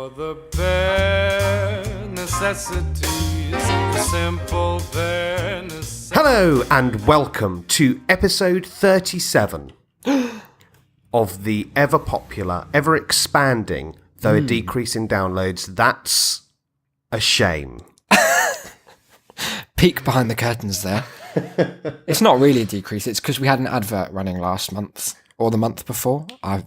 For the bare necessities, the simple bare necessities. Hello and welcome to episode 37 of the ever popular, ever expanding, though a decrease in downloads. That's a shame. Peek behind the curtains there. It's not really a decrease, it's because we had an advert running last month or the month before. I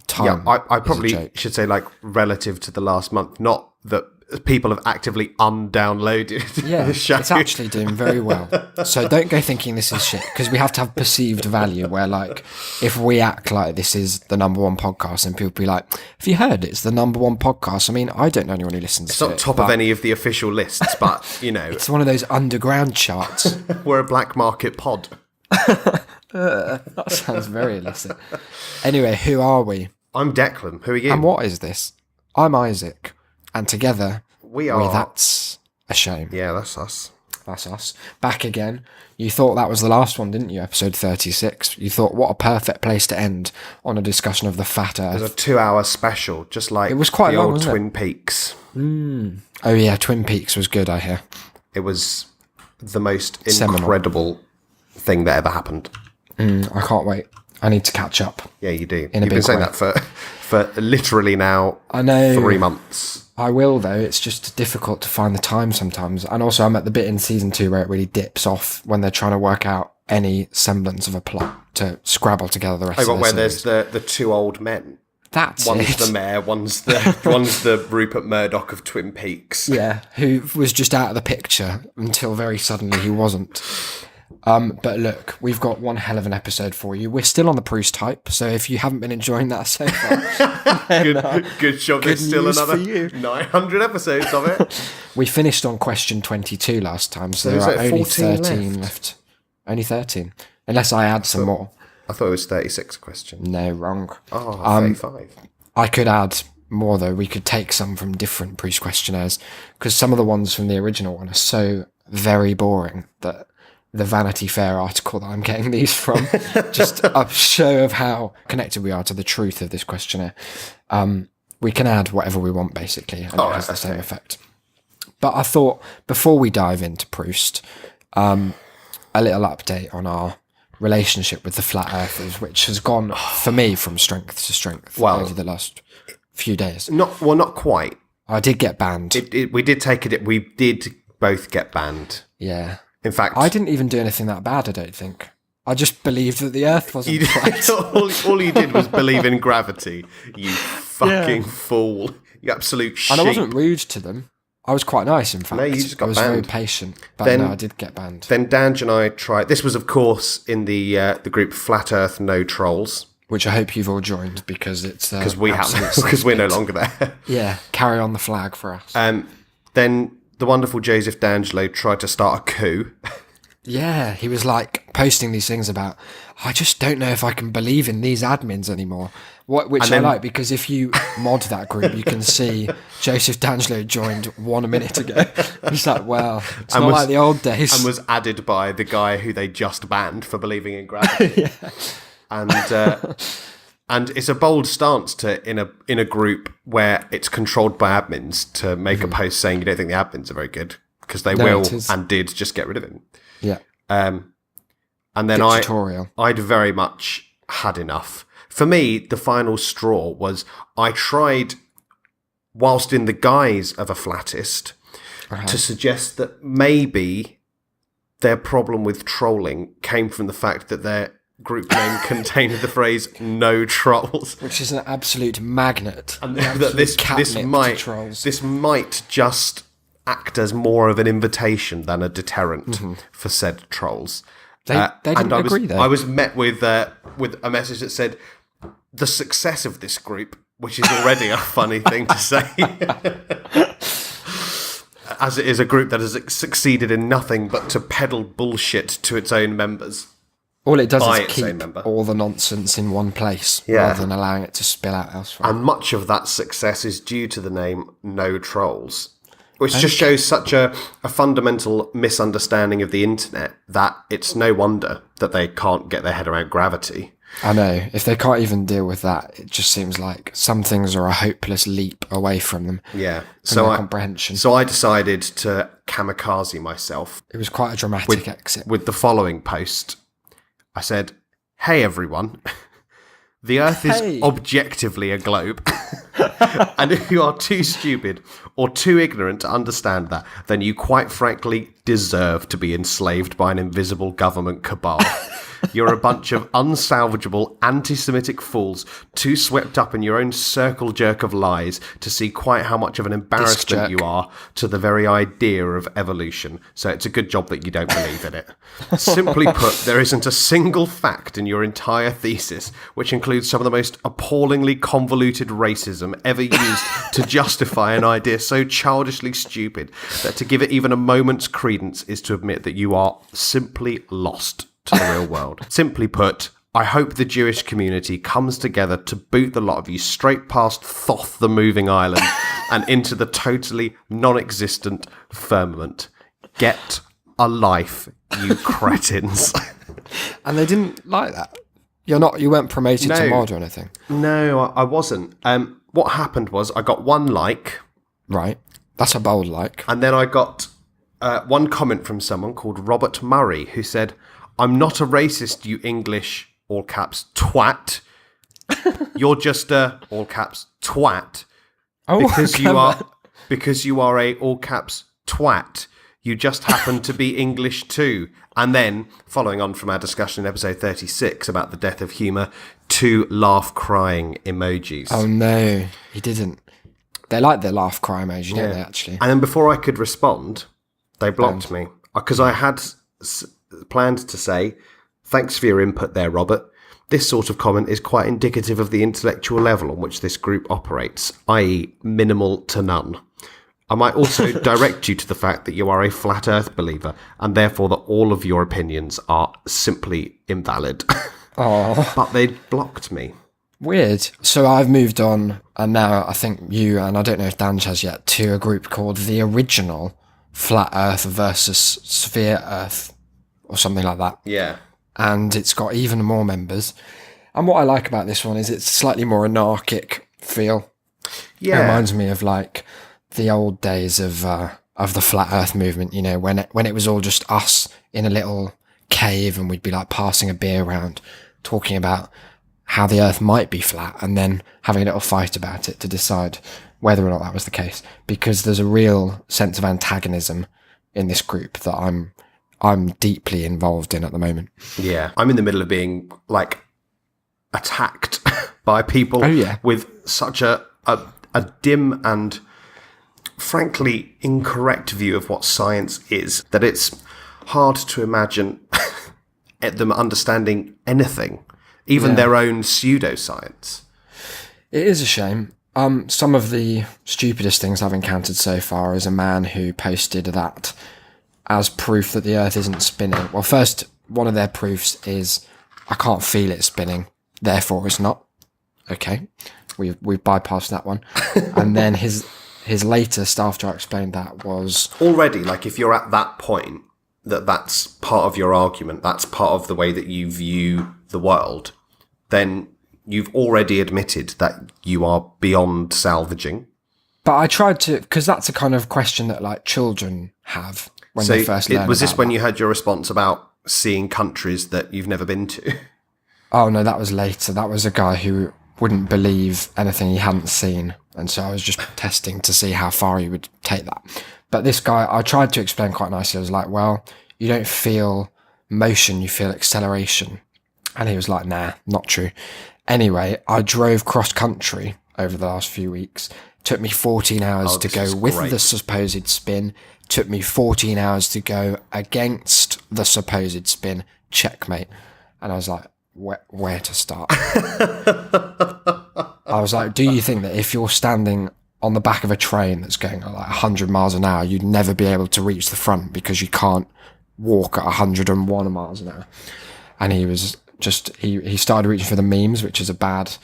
probably should say like relative to the last month, not that people have actively undownloaded the show. It's actually doing very well. So don't go thinking this is shit, because we have to have perceived value where, like, if we act like this is the number one podcast and people be like, have you heard it's the number one podcast? I mean, I don't know anyone who listens to it. It's not top of any of the official lists, but, you know. It's one of those underground charts. We're a black market pod. That sounds very illicit. Anyway, who are we? I'm Declan. Who are you? And what is this? I'm Isaac. And together, we are. That's a shame. Yeah, that's us. That's us. Back again. You thought that was the last one, didn't you? Episode 36. You thought, what a perfect place to end on a discussion of the fat Earth. It was a 2-hour special, just like it was quite the long, old wasn't Twin Peaks. Oh yeah, Twin Peaks was good, I hear. It was the most incredible thing that ever happened. I can't wait. I need to catch up. Yeah, you do. In a You've been saying way. that for literally now I know. 3 months. I will, though. It's just difficult to find the time sometimes. And also, I'm at the bit in season 2 where it really dips off when they're trying to work out any semblance of a plot to scrabble together the rest of the where series. there's the two old men. That's one's it. the mayor, one's the Rupert Murdoch of Twin Peaks. Yeah, who was just out of the picture until very suddenly he wasn't. But look, we've got one hell of an episode for you. We're still on the Proust hype, so if you haven't been enjoying that so far, good job. There's still news another for you. 900 episodes of it. We finished on question 22 last time, so there there's are like only 14 13 left. Only 13, unless I add some more. I thought it was 36 questions. No, wrong. Oh, 35. I could add more, though. We could take some from different Proust questionnaires, because some of the ones from the original one are so very boring that the Vanity Fair article that I'm getting these from, just a show of how connected we are to the truth of this questionnaire. We can add whatever we want, basically, and it has the same effect. But I thought, before we dive into Proust, a little update on our relationship with the Flat Earthers, which has gone, for me, from strength to strength over the last few days. Not quite. I did get banned. We did both get banned. Yeah. In fact, I didn't even do anything that bad, I don't think. I just believed that the Earth wasn't flat. all you did was believe in gravity, you fucking fool. You absolute sheep. And I wasn't rude to them. I was quite nice, in fact. No, you just got banned. I was very patient. But no, I did get banned. Then Danj and I tried... This was, of course, in the group Flat Earth No Trolls. Which I hope you've all joined, because it's... Because we're no longer there. Yeah, carry on the flag for us. Then the wonderful Joseph D'Angelo tried to start a coup. Yeah, he was like posting these things about, I just don't know if I can believe in these admins anymore. Which I like, because if you mod that group, you can see Joseph D'Angelo joined 1 minute ago. It's like, well, it's not like the old days. And was added by the guy who they just banned for believing in gravity. Yeah. And it's a bold stance to in a group where it's controlled by admins to make a post saying you don't think the admins are very good, because they will and did just get rid of him. Yeah. And then I'd very much had enough. For me, the final straw was I tried, whilst in the guise of a flattist, to suggest that maybe their problem with trolling came from the fact that their group name contained the phrase "no trolls," which is an absolute magnet, and that this might just act as more of an invitation than a deterrent for said trolls. They didn't agree, though. I was met with a message that said, "The success of this group," which is already a funny thing to say, as it is a group that has succeeded in nothing but to peddle bullshit to its own members. All it does is keep all the nonsense in one place, rather than allowing it to spill out elsewhere. And much of that success is due to the name No Trolls, which just shows such a fundamental misunderstanding of the internet that it's no wonder that they can't get their head around gravity. I know. If they can't even deal with that, it just seems like some things are a hopeless leap away from them. Yeah. From their comprehension. So I decided to kamikaze myself. It was quite a dramatic exit. With the following post. I said, "Hey everyone, the Earth is objectively a globe. And if you are too stupid or too ignorant to understand that, then you quite frankly deserve to be enslaved by an invisible government cabal. You're a bunch of unsalvageable anti-Semitic fools, too swept up in your own circle jerk of lies to see quite how much of an embarrassment you are to the very idea of evolution. So it's a good job that you don't believe in it. Simply put, there isn't a single fact in your entire thesis, which includes some of the most appallingly convoluted racism ever used to justify an idea so childishly stupid that to give it even a moment's credence is to admit that you are simply lost to the real world. Simply put, I hope the Jewish community comes together to boot the lot of you straight past Thoth the moving island and into the totally non-existent firmament. Get a life, you cretins." And they didn't like that. You weren't promoted to mod or anything. No, I wasn't. What happened was I got one like. Right. That's a bold like. And then I got one comment from someone called Robert Murray who said, "I'm not a racist, you English, all caps, twat. You're just a, all caps, twat. Because you are a, all caps, twat. You just happen to be English too." And then, following on from our discussion in episode 36 about the death of humour, 2 laugh-crying emojis. Oh no, he didn't. They like the laugh cry emoji, don't they, actually? And then before I could respond, they blocked me. Because I had planned to say, "Thanks for your input there, Robert. This sort of comment is quite indicative of the intellectual level on which this group operates, i.e. minimal to none. I might also direct you to the fact that you are a flat earth believer and therefore that all of your opinions are simply invalid." Oh. But they blocked me. Weird. So I've moved on, and now I think you, and I don't know if Dan has yet, to a group called The Original Flat Earth versus Sphere Earth, or something like that. Yeah. And it's got even more members. And what I like about this one is it's slightly more anarchic feel. Yeah. It reminds me of like the old days of the flat earth movement, you know, when it was all just us in a little cave and we'd be like passing a beer around talking about how the earth might be flat and then having a little fight about it to decide whether or not that was the case, because there's a real sense of antagonism in this group that I'm deeply involved in at the moment. Yeah. I'm in the middle of being like attacked by people with such a dim and frankly incorrect view of what science is that it's hard to imagine them understanding anything, even their own pseudoscience. It is a shame. Some of the stupidest things I've encountered so far is a man who posted that as proof that the Earth isn't spinning. Well, first, one of their proofs is I can't feel it spinning, therefore it's not. Okay, we've bypassed that one. And then his latest, after I explained that, was already, like, if you're at that point, that's part of your argument, that's part of the way that you view the world, then you've already admitted that you are beyond salvaging. But I tried to, because that's a kind of question that like children have when they first learn. Was this when you had your response about seeing countries that you've never been to? Oh no, that was later. That was a guy who wouldn't believe anything he hadn't seen, and so I was just testing to see how far he would take that. But this guy, I tried to explain quite nicely. I was like, well, you don't feel motion, you feel acceleration. And he was like, nah, not true. Anyway, I drove cross country over the last few weeks. Took me 14 hours to go with the supposed spin. Took me 14 hours to go against the supposed spin. Checkmate. And I was like, where to start? I was like, do you think that if you're standing on the back of a train that's going at like 100 miles an hour, you'd never be able to reach the front because you can't walk at 101 miles an hour? And he was just, he started reaching for the memes, which is a bad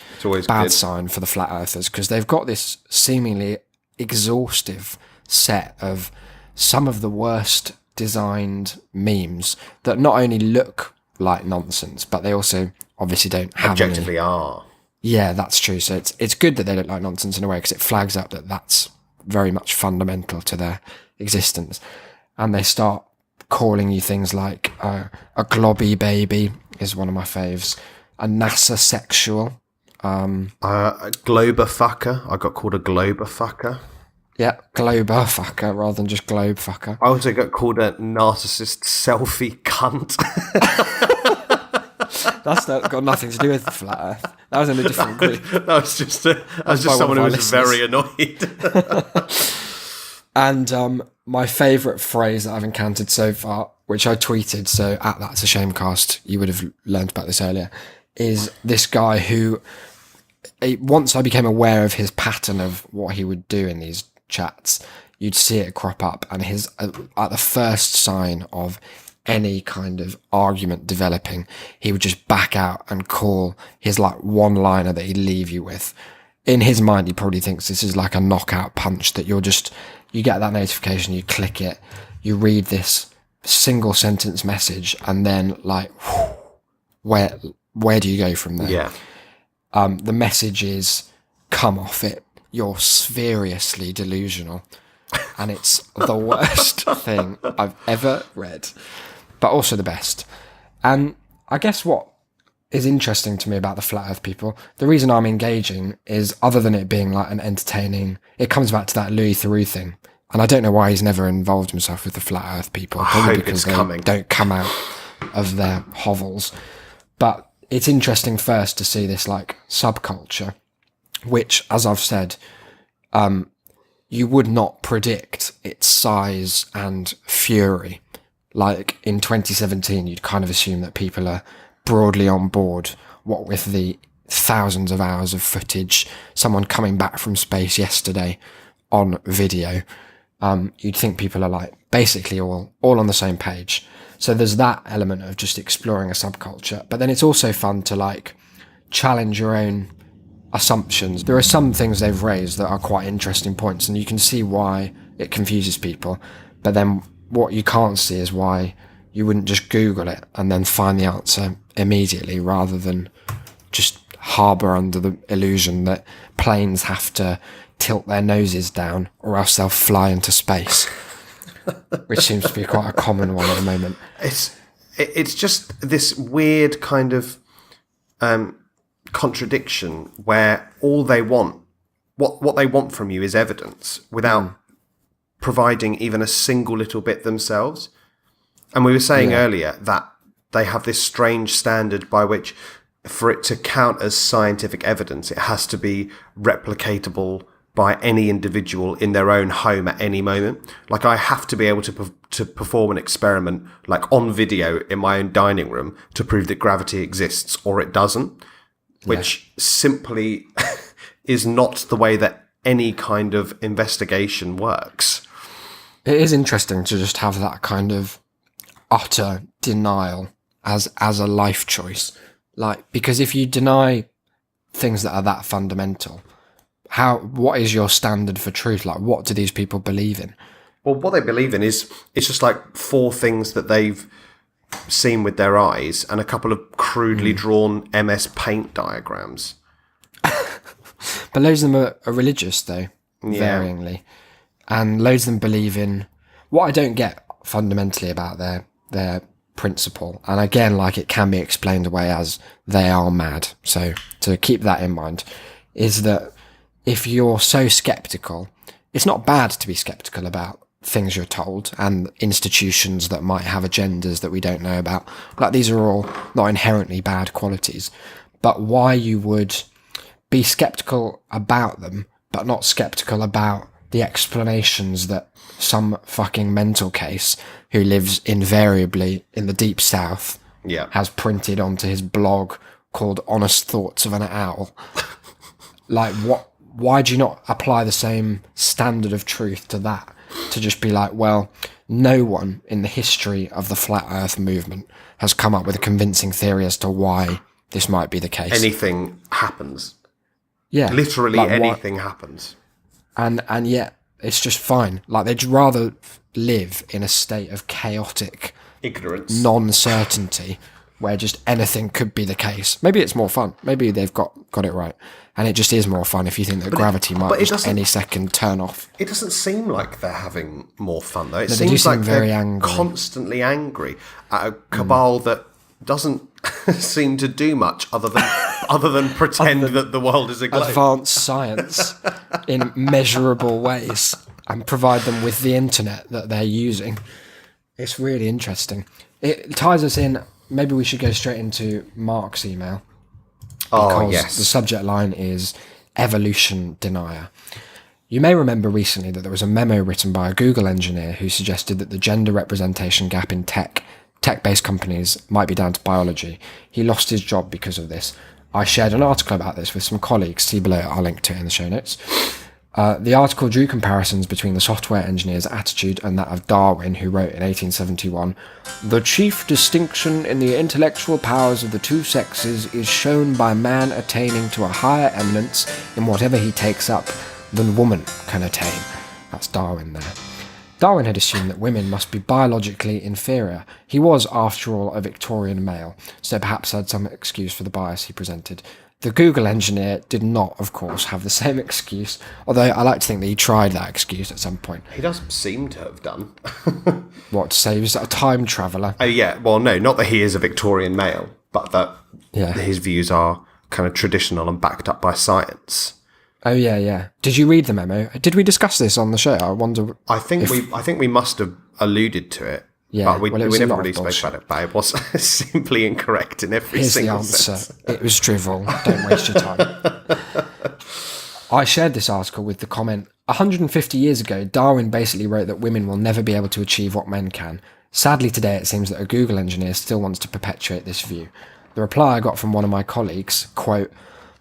sign for the flat earthers, because they've got this seemingly exhaustive set of some of the worst designed memes that not only look like nonsense, but they also obviously don't have Objectively are. Yeah, that's true. So it's good that they look like nonsense in a way, because it flags up that that's very much fundamental to their existence. And they start calling you things like a globby baby is one of my faves, a NASA sexual. A glober fucker. I got called a glober fucker. Yeah, glober fucker rather than just globe fucker. I also got called a narcissist selfie cunt. That's got nothing to do with the flat Earth. That was in a different group. That was just someone who was very annoyed. And my favourite phrase that I've encountered so far, which I tweeted, so at That's a Shamecast, you would have learned about this earlier, is this guy who, once I became aware of his pattern of what he would do in these chats, you'd see it crop up, and his at the first sign of any kind of argument developing, he would just back out and call his like one-liner that he'd leave you with. In his mind, he probably thinks this is like a knockout punch, that you get that notification, you click it, you read this single sentence message, and then like, where do you go from there? Yeah. The message is, come off it. You're seriously delusional. And it's the worst thing I've ever read, but also the best. And I guess what is interesting to me about the Flat Earth people, the reason I'm engaging is, other than it being like an entertaining, it comes back to that Louis Theroux thing. And I don't know why he's never involved himself with the Flat Earth people. Probably because they don't come out of their hovels. But it's interesting first to see this like subculture, which, as I've said, you would not predict its size and fury. Like in 2017, you'd kind of assume that people are broadly on board, what with the thousands of hours of footage, someone coming back from space yesterday on video. You'd think people are like basically all on the same page. So there's that element of just exploring a subculture, but then it's also fun to like challenge your own assumptions. There are some things they've raised that are quite interesting points, and you can see why it confuses people. But then what you can't see is why you wouldn't just Google it and then find the answer immediately, rather than just harbour under the illusion that planes have to tilt their noses down or else they'll fly into space, which seems to be quite a common one at the moment. It's just this weird kind of contradiction where all they want, what they want from you is evidence without providing even a single little bit themselves. And we were saying earlier that they have this strange standard by which, for it to count as scientific evidence, it has to be replicatable by any individual in their own home at any moment. Like, I have to be able to perform an experiment, like on video in my own dining room, to prove that gravity exists, or it doesn't, which simply is not the way that any kind of investigation works. It is interesting to just have that kind of utter denial as a life choice. Like, because if you deny things that are that fundamental, what is your standard for truth? Like, what do these people believe in? Well, what they believe in is, it's just like 4 things that they've seen with their eyes and a couple of crudely drawn MS Paint diagrams. But loads of them are religious, though, varyingly. And loads of them believe in what I don't get fundamentally about their principle. And again, like, it can be explained away as they are mad. So to keep that in mind, is that if you're so skeptical, it's not bad to be skeptical about things you're told and institutions that might have agendas that we don't know about. Like, these are all not inherently bad qualities. But why you would be skeptical about them, but not skeptical about the explanations that some fucking mental case who lives invariably in the deep south has printed onto his blog called Honest Thoughts of an Owl. Like, why do you not apply the same standard of truth to that? To just be like, well, no one in the history of the Flat Earth movement has come up with a convincing theory as to why this might be the case. Anything happens. Yeah. Literally like, anything happens. And yet it's just fine. Like, they'd rather live in a state of chaotic ignorance, non-certainty, where just anything could be the case. Maybe it's more fun. Maybe they've got it right. And it just is more fun if you think that gravity might just any second turn off. It doesn't seem like they're having more fun, though. It No, seems like very they're angry. constantly angry at a cabal that doesn't seem to do much other than pretend that the world is a globe. Advance science in measurable ways and provide them with the internet that they're using. It's really interesting. It ties us in. Maybe we should go straight into Mark's email. Oh, yes. The subject line is evolution denier. You may remember recently that there was a memo written by a Google engineer who suggested that the gender representation gap in tech-based companies might be down to biology. He lost his job because of this. I shared an article about this with some colleagues. See below, I'll link to it in the show notes. The article drew comparisons between the software engineer's attitude and that of Darwin, who wrote in 1871, "The chief distinction in the intellectual powers of the two sexes is shown by man attaining to a higher eminence in whatever he takes up than woman can attain." That's Darwin there. Darwin had assumed that women must be biologically inferior. He was, after all, a Victorian male, so perhaps had some excuse for the bias he presented. The Google engineer did not, of course, have the same excuse, although I like to think that he tried that excuse at some point. He does seem to have done. What, to say he was a time traveller? Oh, yeah. Well, no, not that he is a Victorian male, but that his views are kind of traditional and backed up by science. Oh, yeah. Did you read the memo? Did we discuss this on the show? I wonder. I think we must have alluded to it. Yeah, but we never really spoke about it. But it was simply incorrect in every single sense. Here's the answer. It was drivel. Don't waste your time. I shared this article with the comment, 150 years ago, Darwin basically wrote that women will never be able to achieve what men can. Sadly, today it seems that a Google engineer still wants to perpetuate this view. The reply I got from one of my colleagues, quote,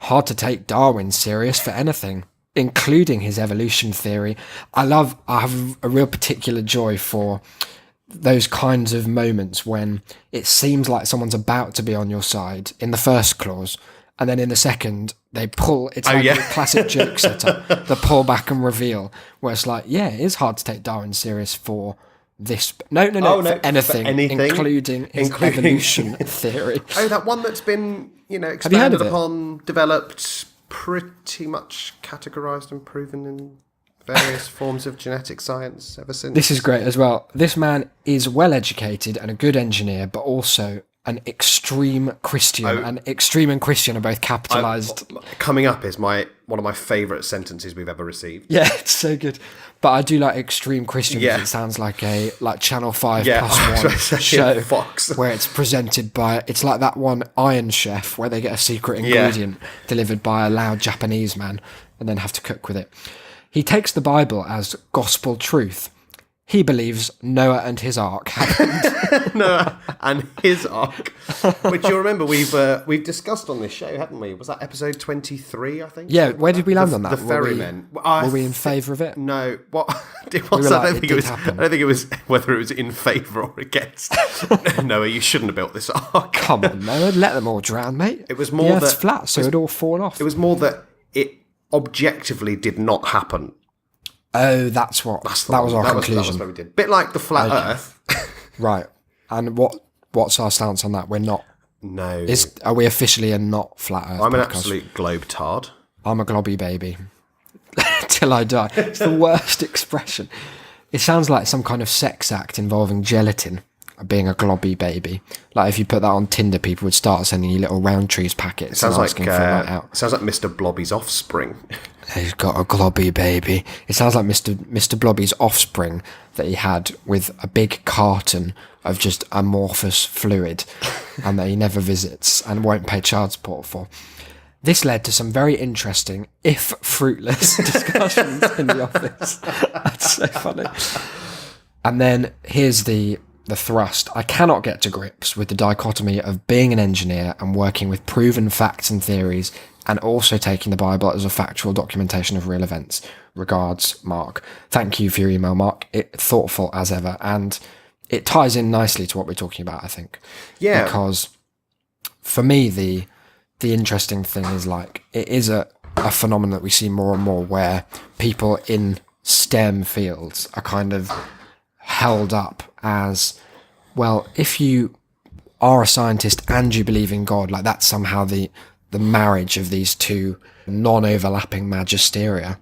"Hard to take Darwin serious for anything, including his evolution theory." I have a real particular joy for those kinds of moments when it seems like someone's about to be on your side in the first clause, and then in the second they pull. It's a classic joke setup, the pull back and reveal, where it's like, yeah, it is hard to take Darwin serious for this. No, for anything, including his evolution theory. Oh, that one that's been expanded upon, developed, pretty much categorised and proven in various forms of genetic science ever since. This is great as well. This man is well educated and a good engineer, but also an extreme Christian. And extreme and Christian are both capitalised. Coming up is one of my favourite sentences we've ever received. Yeah, it's so good. But I do like extreme Christian because it sounds like a Channel 5 plus 1 show Fox. Where it's presented by, it's like that one Iron Chef where they get a secret ingredient delivered by a loud Japanese man and then have to cook with it. He takes the Bible as gospel truth. He believes Noah and his ark happened. Noah and his ark, which you'll remember we've discussed on this show, haven't we? Was that episode 23, I think? Yeah, where did we land on that? The ferrymen. Were we in favour of it? No. What? I don't think it was whether it was in favour or against. Noah, you shouldn't have built this ark. Come on, Noah, let them all drown, mate. It was more that flat, so it'd all fall off. It was more that it objectively did not happen. Oh, that was our conclusion. That was what we did. Bit like the flat Earth. Right. And what's our stance on that? We're not. No. Are we officially a not flat Earth? I'm an absolute globe-tard. I'm a globby baby. Till I die. It's the worst expression. It sounds like some kind of sex act involving gelatin. Being a globby baby. Like if you put that on Tinder, people would start sending you little round trees packets. Sounds and asking for a night out. It sounds like Mr. Blobby's offspring. He's got a globby baby. It sounds like Mr. Blobby's offspring that he had with a big carton of just amorphous fluid and that he never visits and won't pay child support for. This led to some very interesting, if fruitless, discussions in the office. That's so funny. And then here's the thrust. I cannot get to grips with the dichotomy of being an engineer and working with proven facts and theories and also taking the Bible as a factual documentation of real events. Regards, Mark. Thank you for your email, Mark. It's thoughtful as ever, and it ties in nicely to what we're talking about, I think. Yeah. Because for me, the interesting thing is like, it is a phenomenon that we see more and more where people in STEM fields are kind of held up as, well, if you are a scientist and you believe in God, like that's somehow the marriage of these two non-overlapping magisteria.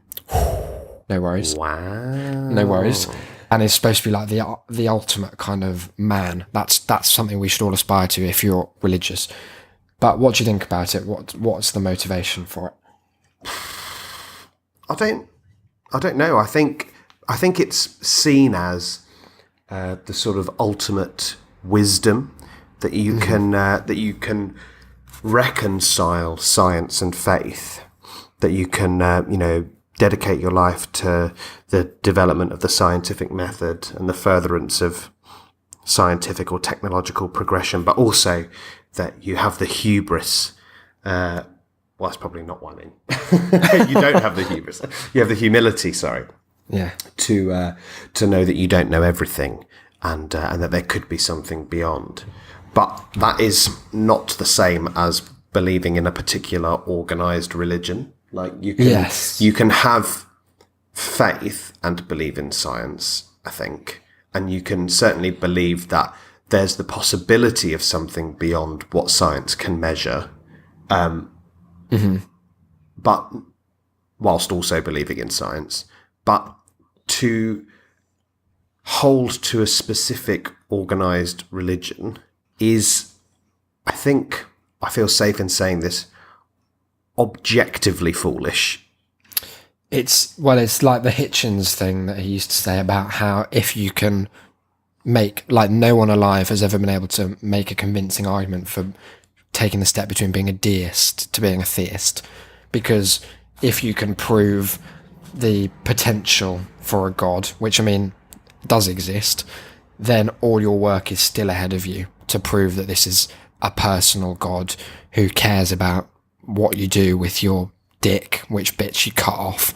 No worries. Wow. No worries. And it's supposed to be like the ultimate kind of man. That's something we should all aspire to if you're religious. But what do you think about it? What's the motivation for it? I don't know. I think it's seen as the sort of ultimate wisdom that you can reconcile science and faith, that you can dedicate your life to the development of the scientific method and the furtherance of scientific or technological progression, but also that you have the hubris. Well, that's probably not what I mean. You don't have the hubris. You have the humility. Sorry. Yeah. To know that you don't know everything, and that there could be something beyond. But that is not the same as believing in a particular organized religion. Like you can have faith and believe in science, I think, and you can certainly believe that there's the possibility of something beyond what science can measure. But whilst also believing in science, but to hold to a specific organized religion is, I think, I feel safe in saying this, objectively foolish. It's like the Hitchens thing that he used to say about how if you can make, like, no one alive has ever been able to make a convincing argument for taking the step between being a deist to being a theist, because if you can prove the potential for a god, which I mean does exist, then all your work is still ahead of you to prove that this is a personal god who cares about what you do with your dick, which bits you cut off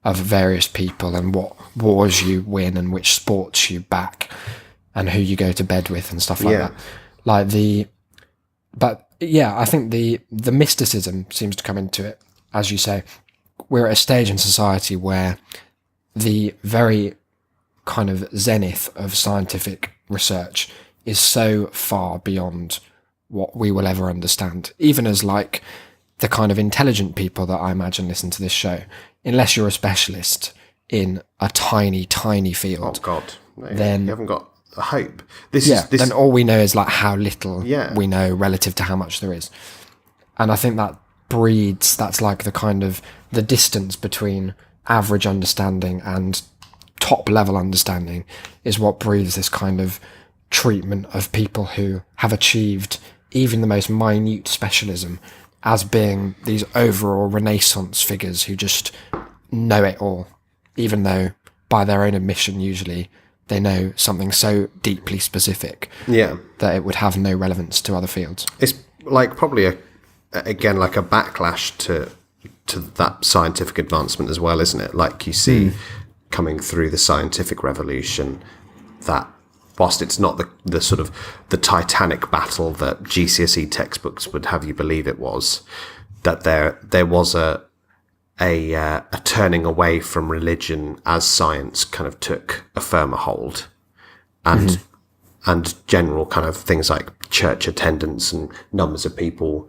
of various people, and what wars you win and which sports you back and who you go to bed with and stuff like that. But yeah, I think the mysticism seems to come into it. As you say, we're at a stage in society where the very kind of zenith of scientific research is so far beyond what we will ever understand. Even as like the kind of intelligent people that I imagine listen to this show, unless you're a specialist in a tiny, tiny field. Oh God, no, then you haven't got a hope. Then all we know is like how little Yeah. we know relative to how much there is. And I think that's like the kind of the distance between average understanding and top level understanding is what breeds this kind of treatment of people who have achieved even the most minute specialism as being these overall Renaissance figures who just know it all, even though by their own admission usually they know something so deeply specific that it would have no relevance to other fields. It's like probably again like a backlash to that scientific advancement as well, isn't it? Like you see coming through the scientific revolution that whilst it's not the sort of the titanic battle that GCSE textbooks would have you believe it was, that there was a turning away from religion as science kind of took a firmer hold, and general kind of things like church attendance and numbers of people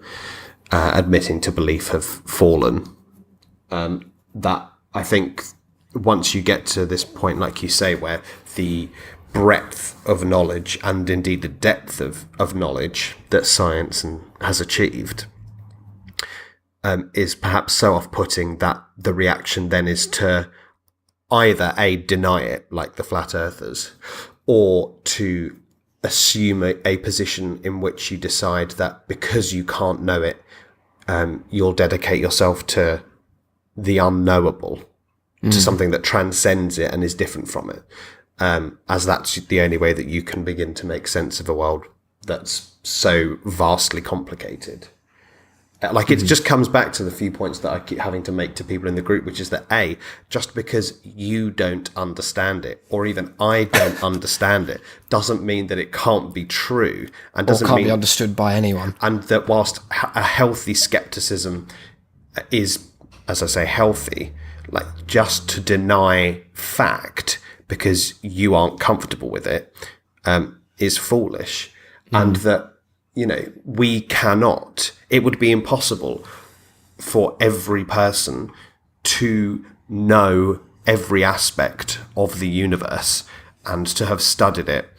admitting to belief have fallen. That I think once you get to this point, like you say, where the breadth of knowledge and indeed the depth of knowledge that science has achieved is perhaps so off-putting that the reaction then is to either deny it, like the flat earthers, or to assume a position in which you decide that because you can't know it, you'll dedicate yourself to the unknowable, to something that transcends it and is different from it, as that's the only way that you can begin to make sense of a world that's so vastly complicated. Like it just comes back to the few points that I keep having to make to people in the group, which is that just because you don't understand it, or even I don't understand it, doesn't mean that it can't be true, and doesn't can't mean be understood by anyone. And that whilst a healthy skepticism is, as I say, healthy, like just to deny fact because you aren't comfortable with it is foolish, and that we cannot, it would be impossible for every person to know every aspect of the universe and to have studied it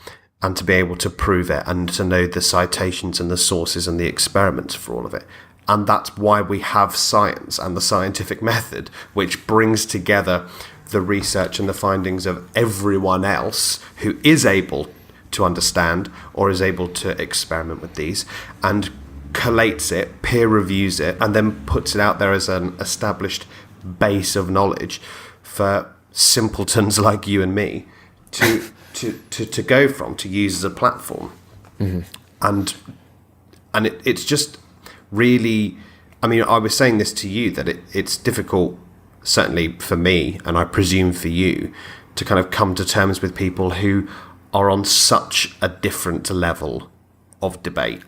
and to be able to prove it and to know the citations and the sources and the experiments for all of it. And that's why we have science and the scientific method, which brings together the research and the findings of everyone else who is able to understand or is able to experiment with these, and collates it, peer reviews it, and then puts it out there as an established base of knowledge for simpletons like you and me to go from, to use as a platform. And it's just really, I mean, I was saying this to you, that it's difficult, certainly for me, and I presume for you, to kind of come to terms with people who are on such a different level of debate.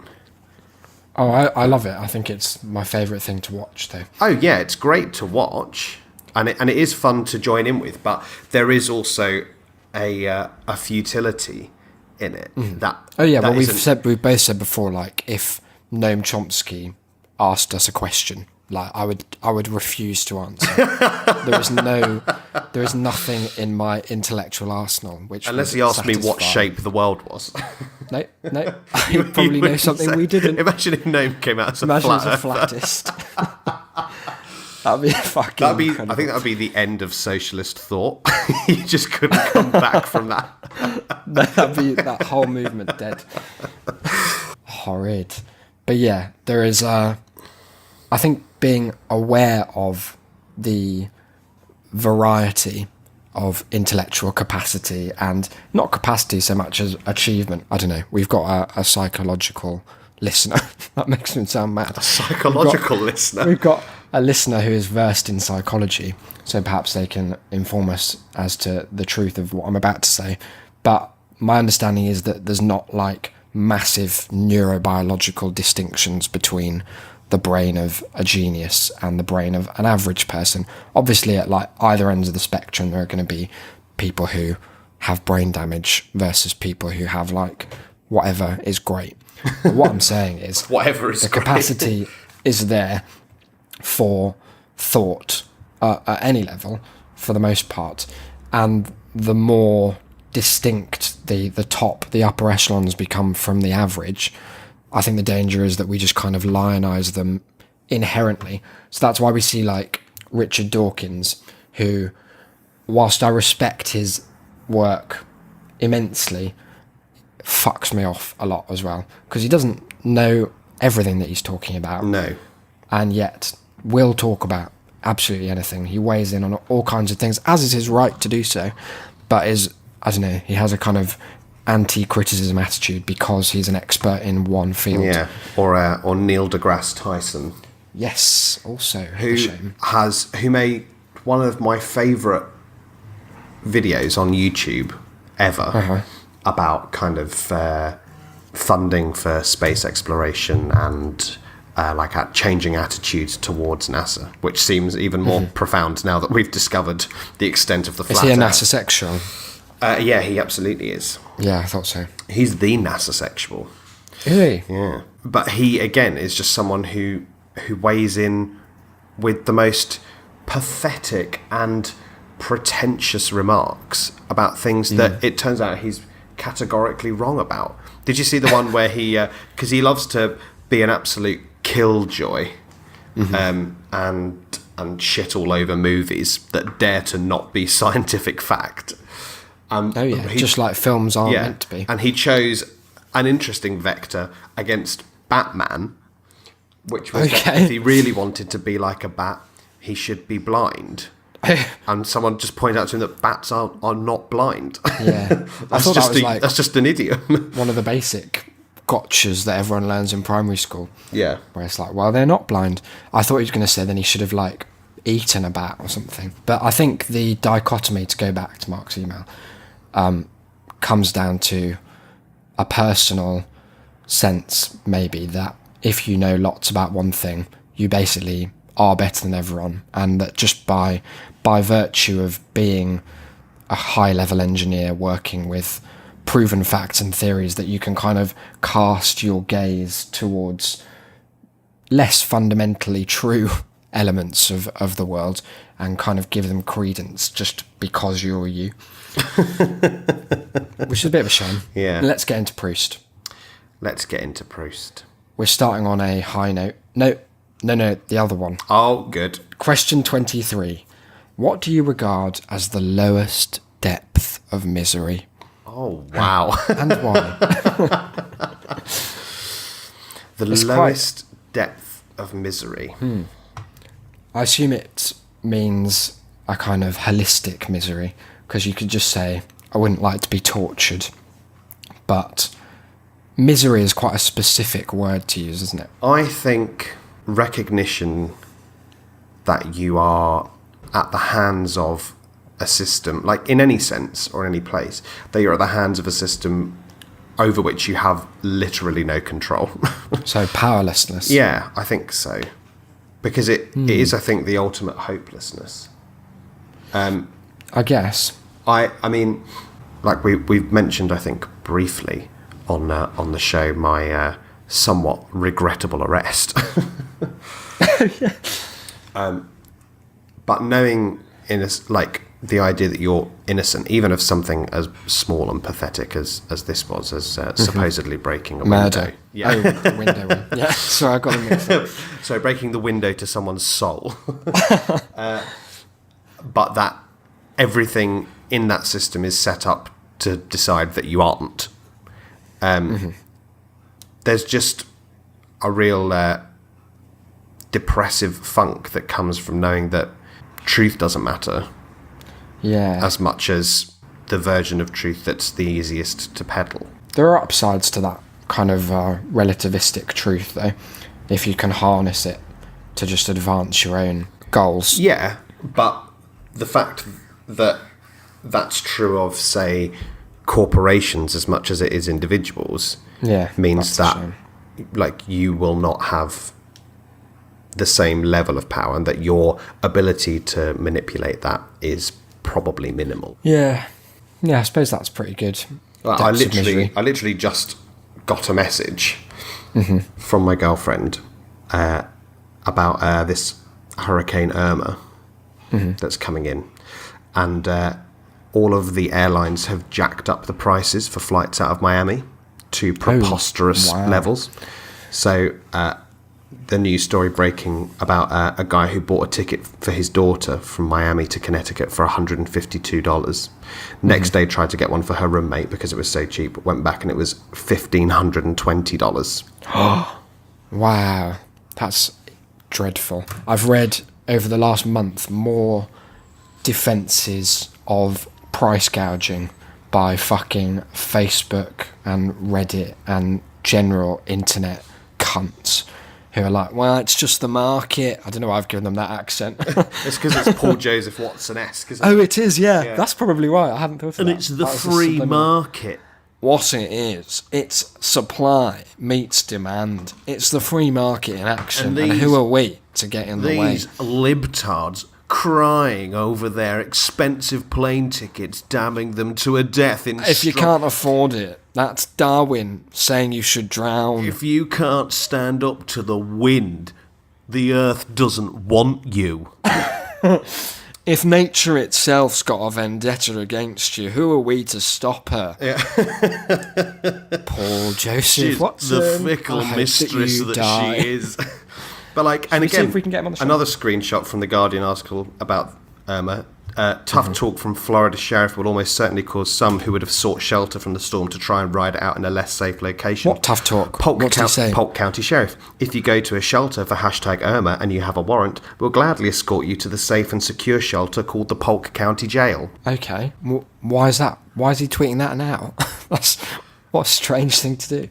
Oh, I love it. I think it's my favourite thing to watch, though. Oh yeah, it's great to watch, and it is fun to join in with. But there is also a futility in it. That well, we've both said before, like, if Noam Chomsky asked us a question, like, I would refuse to answer. There is nothing in my intellectual arsenal which, unless he asked me what shape the world was. No, I probably know something we didn't. Imagine if Noam came out as a flattist. That'd be fucking incredible. I think that would be the end of socialist thought. You just couldn't come back from that. No, that'd be that whole movement dead. Horrid. But yeah, there is I think being aware of the variety of intellectual capacity, and not capacity so much as achievement. I don't know. We've got a psychological listener. That makes me sound mad. A psychological listener? We've got a listener who is versed in psychology, so perhaps they can inform us as to the truth of what I'm about to say. But my understanding is that there's not, like, massive neurobiological distinctions between the brain of a genius and the brain of an average person. Obviously, at, like, either ends of the spectrum, there are going to be people who have brain damage versus people who have, like, whatever is great. But what I'm saying is, whatever is the capacity is there for thought at any level, for the most part, and the more distinct the upper echelons become from the average, I think the danger is that we just kind of lionize them inherently. So that's why we see, like, Richard Dawkins, who, whilst I respect his work immensely, fucks me off a lot as well, because he doesn't know everything that he's talking about. No. And yet will talk about absolutely anything. He weighs in on all kinds of things, as is his right to do so, but I don't know, he has a kind of anti-criticism attitude because he's an expert in one field. Yeah, or Neil deGrasse Tyson. Yes, also. Who made one of my favourite videos on YouTube ever about kind of funding for space exploration and changing attitudes towards NASA, which seems even more profound now that we've discovered the extent of the flat Is he a Earth. NASA sexual? Yeah, he absolutely is. Yeah, I thought so. He's the NASA sexual. Is he? Yeah. But he, again, is just someone who weighs in with the most pathetic and pretentious remarks about things that it turns out he's categorically wrong about. Did you see the one where he, because he loves to be an absolute killjoy and shit all over movies that dare to not be scientific fact. Just like films are meant to be. And he chose an interesting vector against Batman, which was that if he really wanted to be like a bat, he should be blind. And someone just pointed out to him that bats are not blind. Yeah. That's just an idiom. One of the basic gotchas that everyone learns in primary school. Yeah. Where it's like, well, they're not blind. I thought he was going to say then he should have, like, eaten a bat or something. But I think the dichotomy, to go back to Mark's email, comes down to a personal sense, maybe, that if you know lots about one thing, you basically are better than everyone, and that just by virtue of being a high-level engineer working with proven facts and theories that you can kind of cast your gaze towards less fundamentally true elements of the world and kind of give them credence just because you're you. Which is a bit of a shame. Yeah. Let's get into Proust. Let's get into Proust. We're starting on a high note. No, the other one. Oh, good. Question 23. What do you regard as the lowest depth of misery? Oh, wow. And why? The lowest depth of misery. I assume it means a kind of holistic misery, because you could just say, I wouldn't like to be tortured. But misery is quite a specific word to use, isn't it? I think recognition that you are at the hands of a system, like in any sense or any place, that you're at the hands of a system over which you have literally no control. So powerlessness. Yeah, I think so. Because it is, I think, the ultimate hopelessness. I guess. I mean, like we've mentioned, I think, briefly on the show, my somewhat regrettable arrest. But knowing like the idea that you're innocent, even of something as small and pathetic as this was, as supposedly breaking a Murder. window. Yeah. Oh, the window. Yeah, sorry, I got it mixed up. So breaking the window to someone's soul. But that everything in that system is set up to decide that you aren't. There's just a real depressive funk that comes from knowing that truth doesn't matter as much as the version of truth that's the easiest to peddle. There are upsides to that kind of relativistic truth, though, if you can harness it to just advance your own goals. Yeah, but the fact that that's true of, say, corporations as much as it is individuals means that like you will not have the same level of power, and that your ability to manipulate that is probably minimal. Yeah, I suppose that's pretty good. I literally just got a message from my girlfriend about this Hurricane Irma that's coming in, and all of the airlines have jacked up the prices for flights out of Miami to preposterous levels. So the news story breaking about a guy who bought a ticket for his daughter from Miami to Connecticut for $152. Next day tried to get one for her roommate because it was so cheap. Went back and it was $1,520. Wow, that's dreadful. I've read over the last month more defences of price gouging by fucking Facebook and Reddit and general internet cunts who are like, well, it's just the market. I don't know why I've given them that accent. It's because it's Paul Joseph Watson-esque, isn't it? Oh, it is, yeah. That's probably why. I hadn't thought of that. And it's the free market. What it is, it's supply meets demand. It's the free market in action. And who are we to get in the way? These libtards crying over their expensive plane tickets, damning them to a death in If you can't afford it, that's Darwin saying you should drown. If you can't stand up to the wind, the earth doesn't want you. If nature itself's got a vendetta against you, who are we to stop her? Yeah. Paul Joseph She's Watson. the fickle mistress that she is. But like, and see again, if we can get him on the show? Another screenshot from the Guardian article about Irma. Tough talk from Florida sheriff will almost certainly cause some who would have sought shelter from the storm to try and ride it out in a less safe location. What tough talk? Polk, what did he say? Polk County Sheriff. If you go to a shelter for #Irma and you have a warrant, we'll gladly escort you to the safe and secure shelter called the Polk County Jail. Okay. Why is that? Why is he tweeting that now? What a strange thing to do.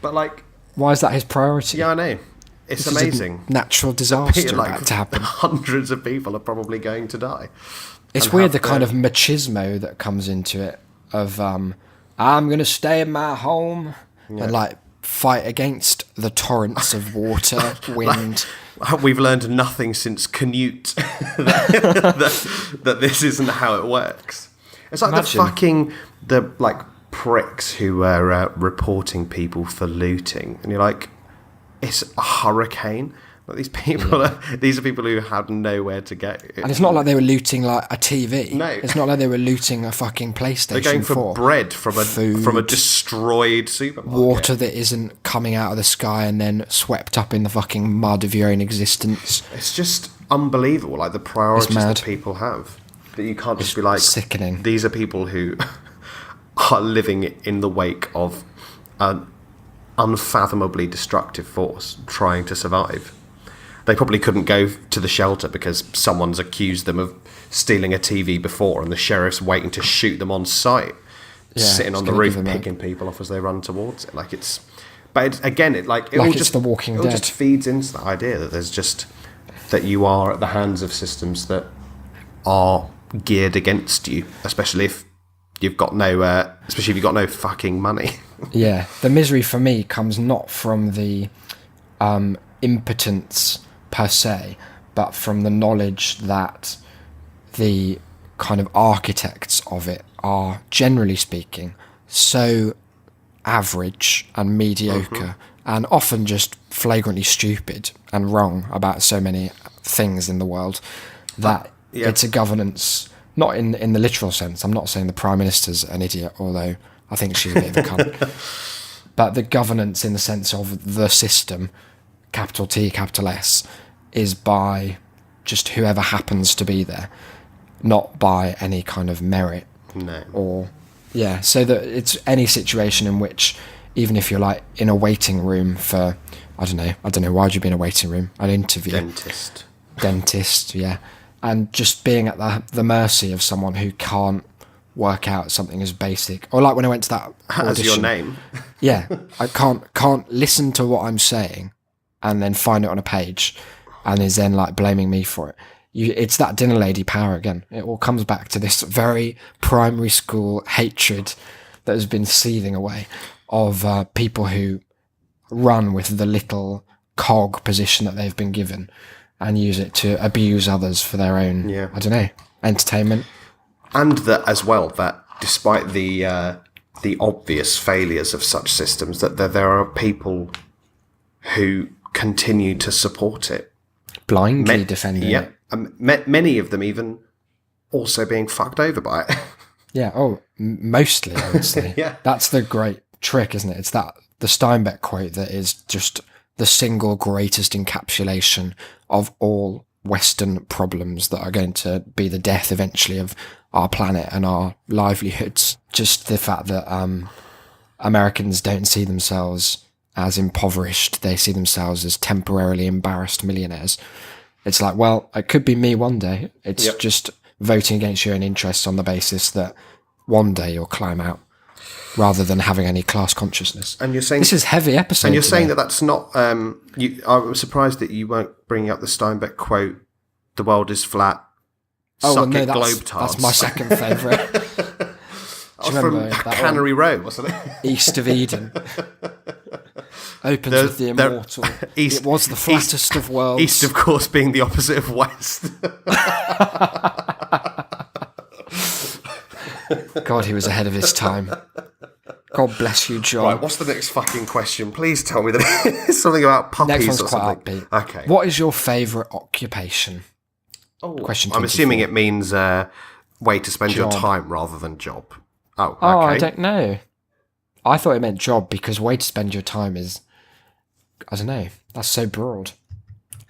But like, why is that his priority? yeah, I know. It's This amazing. Is a natural disaster Like, about to happen. hundreds of people are probably going to die. It's and weird the have kind of machismo that comes into it of I'm going to stay in my home and like fight against the torrents of water, wind. We've learned nothing since Canute that this isn't how it works. It's like the pricks who were reporting people for looting, and you're like, it's a hurricane. Like, these are people who had nowhere to go. And it's not like they were looting like a TV. No. It's not like they were looting a fucking PlayStation. They're going for 4. bread from a destroyed supermarket. Water that isn't coming out of the sky and then swept up in the fucking mud of your own existence. It's just unbelievable, like the priorities that people have. That you can't just be like, sickening. These are people who are living in the wake of an unfathomably destructive force trying to survive. They probably couldn't go to the shelter because someone's accused them of stealing a TV before, and the sheriff's waiting to shoot them on sight, sitting on the roof picking people off as they run towards it. Like it's, but it's, again, it all just The Walking Dead. Just feeds into the idea that there's just that you are at the hands of systems that are geared against you, especially if you've got no fucking money. Yeah, the misery for me comes not from the impotence per se, but from the knowledge that the kind of architects of it are, generally speaking, so average and mediocre and often just flagrantly stupid and wrong about so many things in the world that it's a governance, not in the literal sense. I'm not saying the Prime Minister's an idiot, although I think she's a bit of a cunt. But the governance in the sense of the system, capital T, capital S, is by just whoever happens to be there, not by any kind of merit. No. Or, so that it's any situation in which, even if you're like in a waiting room for, I don't know, why'd you be in a waiting room? An interview. Dentist, yeah. And just being at the mercy of someone who can't work out something as basic. Or like when I went to that audition. As your name. Yeah. I can't listen to what I'm saying and then find it on a page and is then like blaming me for it. It's that dinner lady power again. It all comes back to this very primary school hatred that has been seething away of people who run with the little cog position that they've been given and use it to abuse others for their own, entertainment. And that as well, that despite the obvious failures of such systems, that there are people who continue to support it. Blindly defending it. Many of them even also being fucked over by it. Yeah, mostly, I would say. Yeah. That's the great trick, isn't it? It's the Steinbeck quote that is just the single greatest encapsulation of all Western problems that are going to be the death eventually of our planet and our livelihoods. Just the fact that Americans don't see themselves as impoverished. They see themselves as temporarily embarrassed millionaires. It's like, well, it could be me one day. It's just voting against your own interests on the basis that one day you'll climb out, rather than having any class consciousness. And you're saying this is heavy episode. And you're today. saying that that's not. I'm surprised that you weren't bringing up the Steinbeck quote. The world is flat. Suck it, globetards. That's my second favourite. From Cannery Row, wasn't it? East of Eden. Opens with the immortal. It was the flattest of worlds. East, of course, being the opposite of West. God, he was ahead of his time. God bless you, John. Right, what's the next fucking question? Please tell me that it's something about puppies next one's or quite something. Upbeat. Okay. What is your favourite occupation? Question 24. I'm assuming it means way to spend your Job. time rather than job. Oh, okay. Oh, I don't know. I thought it meant job because way to spend your time is, I don't know, that's so broad.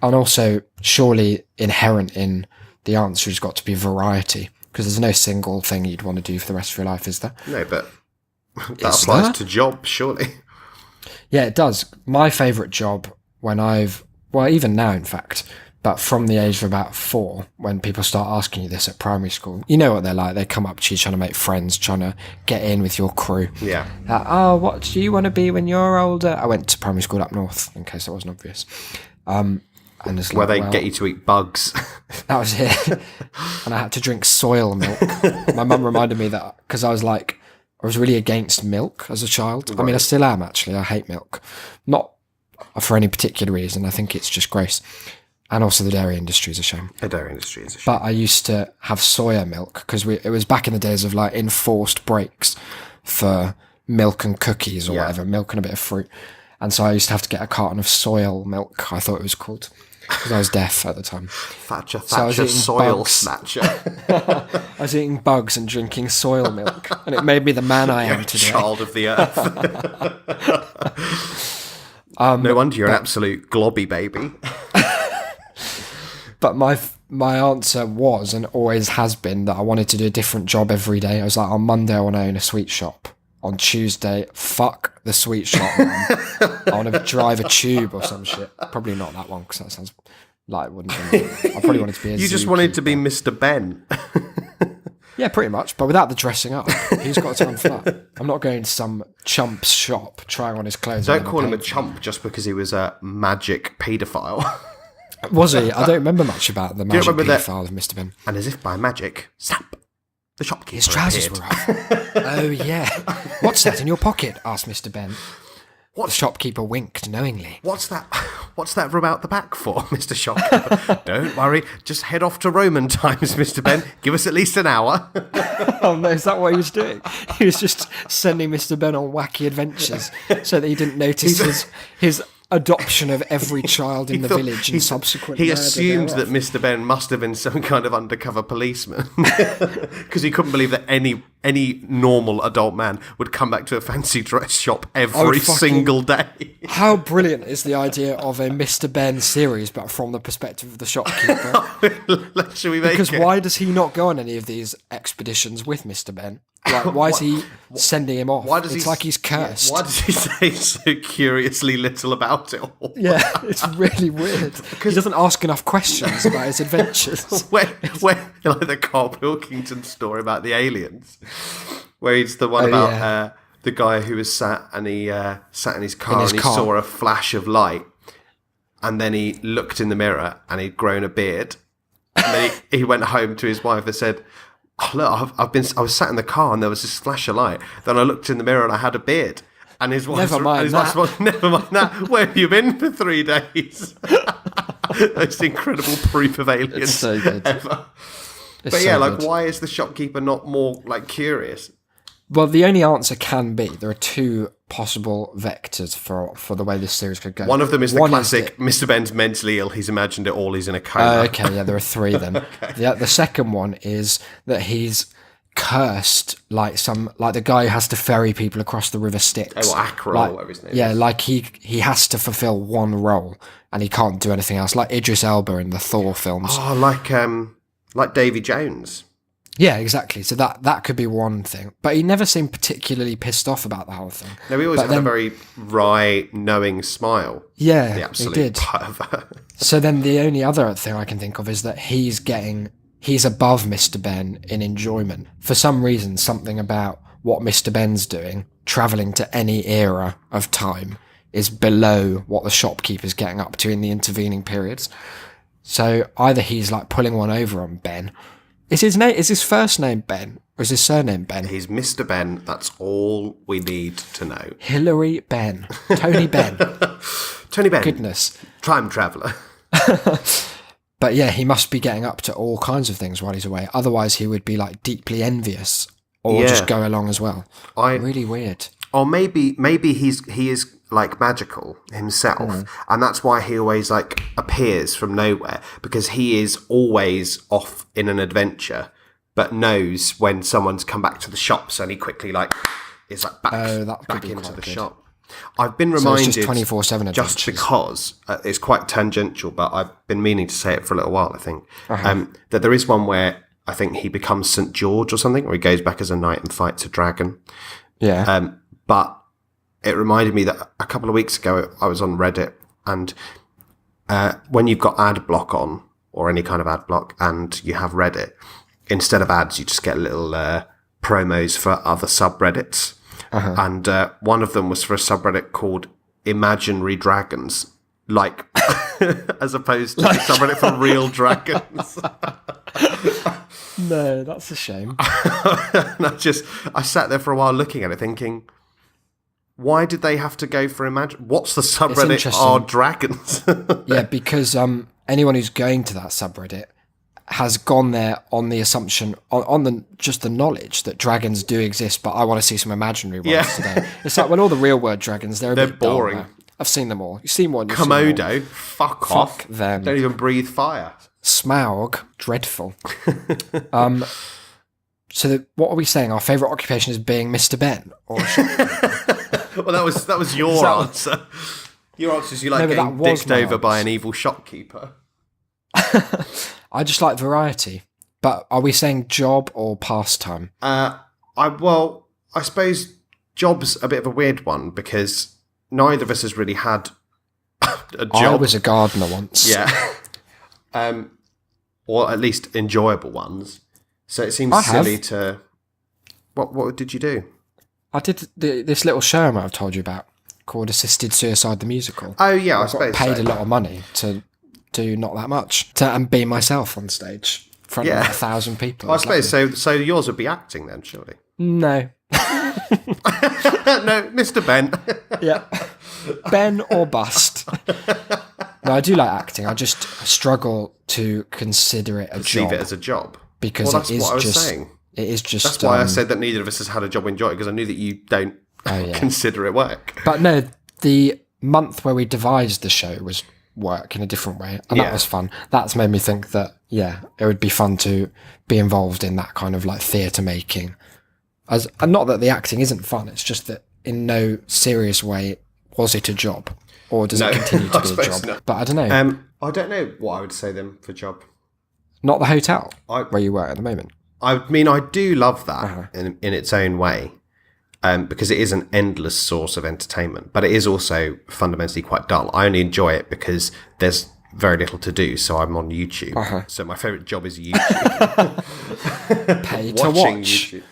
And also, surely inherent in the answer has got to be variety, because there's no single thing you'd want to do for the rest of your life, is there? No, but that applies to job, surely. Yeah, it does. My favourite job even now, in fact, but from the age of about 4, when people start asking you this at primary school, you know what they're like. They come up to you trying to make friends, trying to get in with your crew. Yeah. What do you want to be when you're older? I went to primary school up north, in case that wasn't obvious. And it's where they get you to eat bugs. That was it. And I had to drink soil milk. My mum reminded me that because I was really against milk as a child. Right. I mean, I still am, actually. I hate milk. Not for any particular reason. I think it's just gross. And also the dairy industry is a shame. The dairy industry is a shame. But I used to have soya milk because it was back in the days of like enforced breaks for milk and cookies or Yeah. whatever, milk and a bit of fruit. And so I used to have to get a carton of soil milk, I thought it was called, because I was deaf at the time. Thatcher, I was eating soil bugs. snatcher. I was eating bugs and drinking soil milk, and it made me the man I am today. Child of the earth. No wonder you're an absolute globby baby. But my answer was, and always has been, that I wanted to do a different job every day. I was like, on Monday I want to own a sweet shop. On Tuesday, fuck the sweet shop, man. I want to drive a tube or some shit. Probably not that one, because that sounds like it wouldn't be. I probably wanted to be a You just wanted to be Mr. Ben. Yeah, pretty much, but without the dressing up. Who's got time for that? I'm not going to some chump's shop trying on his clothes. Don't call him a chump just because he was a magic paedophile. Was he? I don't remember much about the magic remember that- paedophile of Mr. Ben. And as if by magic, snap, the shopkeeper His trousers appeared. were off. Oh, yeah. What's that in your pocket? Asked Mr. Ben. The shopkeeper winked knowingly. What's that room out the back for, Mr. Shopkeeper? Don't worry, just head off to Roman times, Mr. Ben. Give us at least an hour. Oh no, is that what he was doing? He was just sending Mr. Ben on wacky adventures so that he didn't notice his adoption of every child in the village and subsequent He murder assumed that thereof. Mr. Ben must have been some kind of undercover policeman because he couldn't believe that any normal adult man would come back to a fancy dress shop every single day. How brilliant is the idea of a Mr. Ben series, but from the perspective of the shopkeeper? Should we make Because it? why does he not go on any of these expeditions with Mr. Ben? Like, why is he sending him off? Why does it's he, like he's cursed. Why does he say so curiously little about it all? Yeah, it's really weird. He doesn't ask enough questions about his adventures. When like the Carl Pilkington story about the aliens, where it's the one about the guy who was sat and he sat in his car and he saw a flash of light, and then he looked in the mirror and he'd grown a beard, and then he went home to his wife and said, "Oh, look, I was sat in the car and there was this flash of light. Then I looked in the mirror and I had a beard." And his wife, Never mind that. Never mind that. Where have you been for 3 days? Most incredible proof of aliens It's so good. ever. It's But yeah, so like, good. why is the shopkeeper not more like curious? Well, the only answer can be there are two possible vectors for the way this series could go. One of them is the One classic Mr. Ben's mentally ill. He's imagined it all. He's in a coma. Okay, yeah, there are three then. The second one is that he's cursed, like the guy who has to ferry people across the River Styx. Oh, Ackroll, like, whatever his name yeah, is. like he has to fulfill one role and he can't do anything else. Like Idris Elba in the Thor films. Oh, like Davy Jones. Yeah, exactly. So that could be one thing. But he never seemed particularly pissed off about the whole thing. No, he always had a very wry, knowing smile. Yeah, The absolute he did. pervert. So then the only other thing I can think of is that he's above Mr. Ben in enjoyment. For some reason, something about what Mr. Ben's doing, travelling to any era of time, is below what the shopkeeper's getting up to in the intervening periods. So either he's like pulling one over on Ben. Is his first name Ben? Or is his surname Ben? He's Mr. Ben. That's all we need to know. Hillary Ben. Tony Ben. Tony Ben. Goodness. Time traveller. But yeah, he must be getting up to all kinds of things while he's away. Otherwise, he would be like deeply envious or just go along as well. Really weird. Or maybe he is like magical himself, and that's why he always like appears from nowhere, because he is always off in an adventure, but knows when someone's come back to the shop, so he quickly like is like back into the shop. I've been reminded so it's just 24/7 just because it's quite tangential, but I've been meaning to say it for a little while. I think that there is one where I think he becomes St. George or something, or he goes back as a knight and fights a dragon. Yeah. But it reminded me that a couple of weeks ago I was on Reddit, and when you've got ad block on, or any kind of ad block, and you have Reddit, instead of ads, you just get little promos for other subreddits. And one of them was for a subreddit called Imaginary Dragons, like as opposed to the subreddit for real dragons. No, that's a shame. And I sat there for a while looking at it thinking, why did they have to go for imagine? What's the subreddit? interesting. Are dragons? Yeah, because anyone who's going to that subreddit has gone there on the assumption, on the just the knowledge that dragons do exist, but I want to see some imaginary ones today. It's like when all the real world dragons, they're bit boring. Dull now. I've seen them all. You've seen one. Komodo, fuck off. Them. Don't even breathe fire. Smaug, dreadful. So what are we saying? Our favourite occupation is being Mr. Ben? Or Well, that was your answer. Your answer is you like getting dicked over by an evil shopkeeper. I just like variety. But are we saying job or pastime? I suppose job's a bit of a weird one because neither of us has really had a job. I was a gardener once. Yeah. Or at least enjoyable ones. So it seems silly to... What did you do? I did this little show I might have told you about called Assisted Suicide the Musical. Oh, yeah, I suppose paid a lot of money to do not that much and be myself on stage in front of 1,000 people. Well, I suppose so yours would be acting then, surely? No. No, Mr. Ben. Yeah. Ben or bust. No, I do like acting. I just struggle to consider it a job. Perceive it as a job. Because that's what I was saying. It is just... That's why I said that neither of us has had a job we enjoy it, because I knew that you don't consider it work. But no, the month where we devised the show was work in a different way, and that was fun. That's made me think that, it would be fun to be involved in that kind of like theatre making. And not that the acting isn't fun, it's just that in no serious way was it a job, or does it continue to be a job? No. But I don't know. I don't know what I would say then for job. Not the hotel where you work at the moment. I mean, I do love that in its own way, because it is an endless source of entertainment, but it is also fundamentally quite dull. I only enjoy it because there's very little to do, so I'm on YouTube. So my favourite job is YouTube. Pay to watch. YouTube.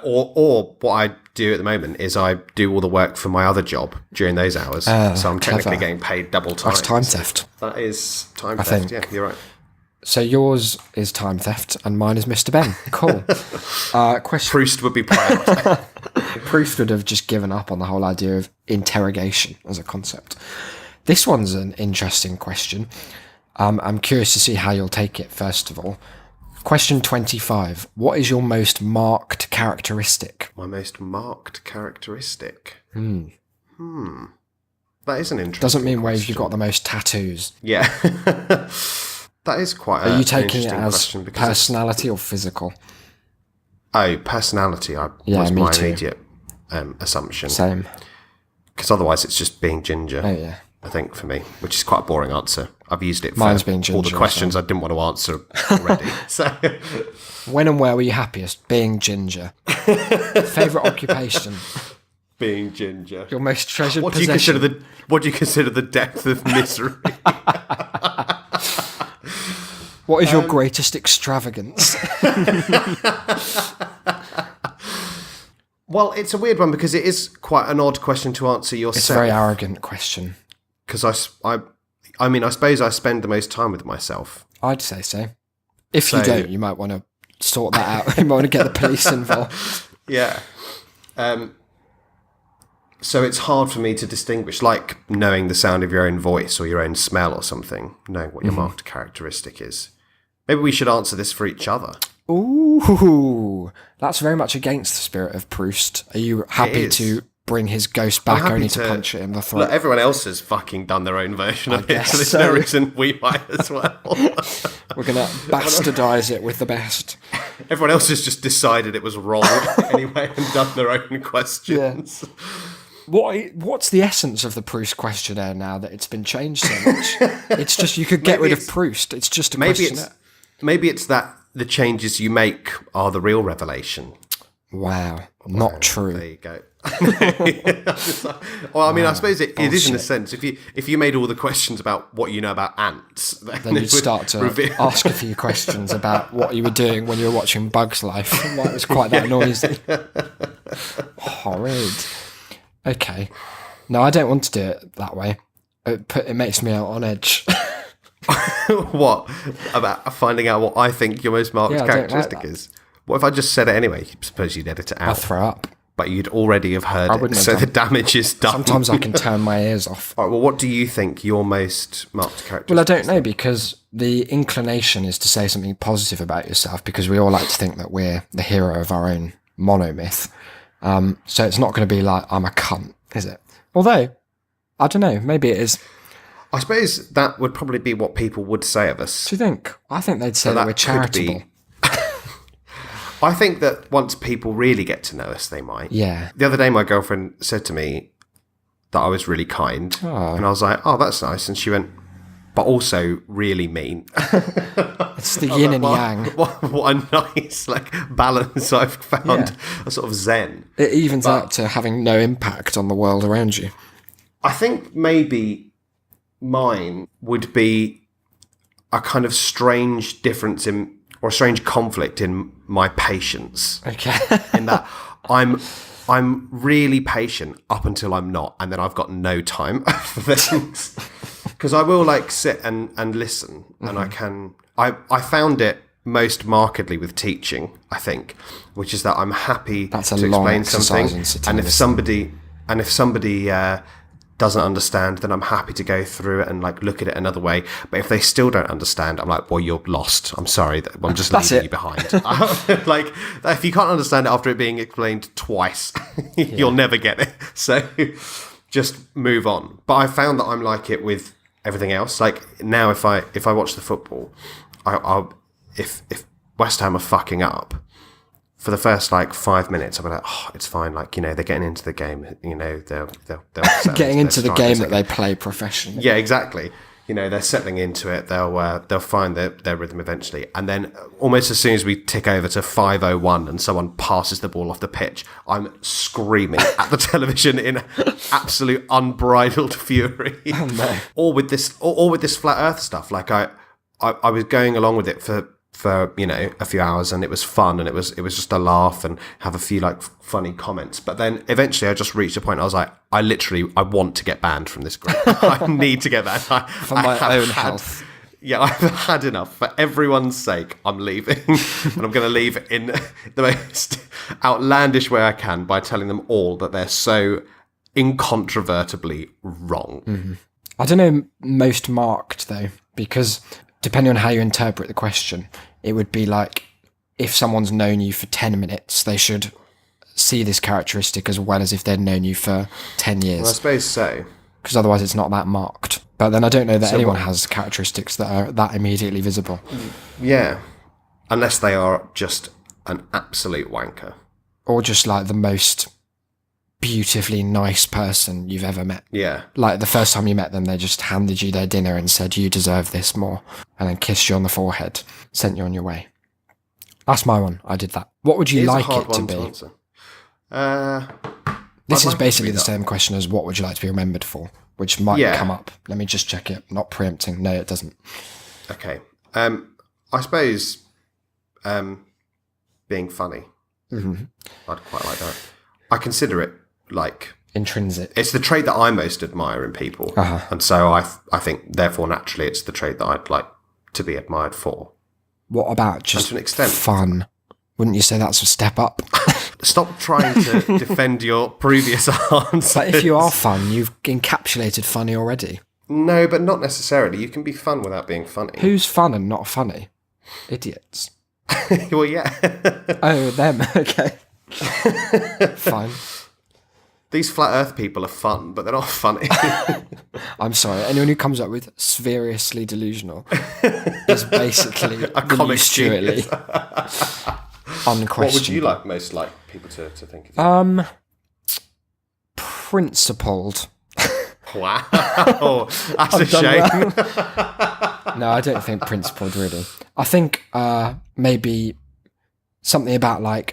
Or what I do at the moment is I do all the work for my other job during those hours. So I'm technically getting paid double time. That's time theft. That is time theft, yeah, you're right. So yours is time theft and mine is Mr. Ben. Cool. Question. Proust would be proud. Proust would have just given up on the whole idea of interrogation as a concept. This one's an interesting question. I'm curious to see how you'll take it, first of all. Question 25. What is your most marked characteristic? My most marked characteristic? That is an interesting Doesn't mean where question. you've got the most tattoos. Yeah. That is quite Are you taking it as question personality or physical? Oh, personality was my immediate assumption. Same. Because otherwise it's just being ginger. Oh, yeah. I think, for me, which is quite a boring answer. I've used it for Mine's being ginger, all the questions I didn't want to answer already. So, when and where were you happiest? Being ginger. Favourite occupation? Being ginger. Your most treasured possession? What do you consider the depth of misery? What is your greatest extravagance? Well, it's a weird one because it is quite an odd question to answer yourself. It's a very arrogant question. Because I mean, I suppose I spend the most time with myself. I'd say so. If you don't, you might want to sort that out. You might want to get the police involved. Yeah. So it's hard for me to distinguish, like knowing the sound of your own voice or your own smell or something, knowing what your marked characteristic is. Maybe we should answer this for each other. Ooh, that's very much against the spirit of Proust. Are you happy to bring his ghost back only to punch it in the throat? Look, everyone else has fucking done their own version of it, so there's no reason we might as well. We're going to bastardise it with the best. Everyone else has just decided it was wrong anyway and done their own questions. Yeah. What's the essence of the Proust questionnaire now that it's been changed so much? It's just you could get rid of Proust. It's just a questionnaire. Maybe it's that the changes you make are the real revelation. Wow. Not true. There you go. Well, I mean, I suppose it is in a sense. If you made all the questions about what you know about ants, then you'd start to ask a few questions about what you were doing when you were watching Bug's Life. Why it was quite that noisy. Horrid. Okay. No, I don't want to do it that way. It makes me out on edge. What? About finding out what I think your most marked characteristic is? What if I just said it anyway? Suppose you'd edit it out. I'll throw up. but you'd already have heard it, wouldn't have so done. the damage is done. Sometimes I can turn my ears off. All right, well, what do you think your most marked character? Well, I don't know, because the inclination is to say something positive about yourself, because we all like to think that we're the hero of our own monomyth. So it's not going to be like, I'm a cunt, is it? Although, I don't know, maybe it is. I suppose that would probably be what people would say of us. Do you think? I think they'd say So that we're that could be- charitable. I think that once people really get to know us, they might. Yeah. The other day, my girlfriend said to me that I was really kind. Oh. And I was like, oh, that's nice. And she went, but also really mean. It's the yin and yang. What a nice balance I've found. Yeah. A sort of zen. It evens out to having no impact on the world around you. I think maybe mine would be a kind of strange difference in, or a strange conflict in my patience. Okay. In that I'm really patient up until I'm not, and then I've got no time for things. Because I will sit and listen, and I found it most markedly with teaching, I think, which is that I'm happy That's to a long explain exercise something, in sitting and and if somebody doesn't understand, then I'm happy to go through it and look at it another way. But if they still don't understand, I'm like, well, you're lost. I'm sorry, I'm just leaving you behind. If you can't understand it after it being explained twice, you'll never get it. So just move on. But I found that I'm like it with everything else. Now, if I watch the football, if West Ham are fucking up, for the first 5 minutes, I'll be like, oh, it's fine. They're getting into the game. They'll Getting into the game that they play professionally. Yeah, exactly. They're settling into it. They'll find their rhythm eventually. And then almost as soon as we tick over to 5:01 and someone passes the ball off the pitch, I'm screaming at the television in absolute unbridled fury. Oh, no. All with this flat Earth stuff. I was going along with it for a few hours, and it was fun, and it was just a laugh and have a few funny comments. But then eventually I just reached a point. I was like, I want to get banned from this group. I need to get banned. For my own health. Yeah, I've had enough. For everyone's sake, I'm leaving. And I'm going to leave in the most outlandish way I can by telling them all that they're so incontrovertibly wrong. Mm-hmm. I don't know most marked, though, because depending on how you interpret the question, it would be if someone's known you for 10 minutes, they should see this characteristic as well as if they'd known you for 10 years. Well, I suppose so. Because otherwise it's not that marked. But then I don't know that anyone has characteristics that are that immediately visible. Yeah. Unless they are just an absolute wanker. Or just the most beautifully nice person you've ever met. Yeah. The first time you met them, they just handed you their dinner and said, you deserve this more. And then kissed you on the forehead, sent you on your way. That's my one. I did that. What would you like it to be? This is basically the same question as what would you like to be remembered for, which might come up. Let me just check it. Not preempting. No, it doesn't. Okay. I suppose being funny. Mm-hmm. I'd quite like that. I consider it intrinsic. It's the trait that I most admire in people. Uh-huh. And so I think, therefore, naturally, it's the trait that I'd like to be admired for. What about just to an extent. fun? Wouldn't you say that's a step up? Stop trying to defend your previous answers. But if you are fun, you've encapsulated funny already. No, but not necessarily. You can be fun without being funny. Who's fun and not funny? Idiots. Well, yeah. Oh, them. Okay. Fine. These flat Earth people are fun, but they're not funny. I'm sorry. Anyone who comes up with seriously delusional is basically a comic Stuart Lee. Unquestioned. What would you most like people to think of you? Principled. Wow. That's a shame. Well. No, I don't think principled, really. I think maybe something about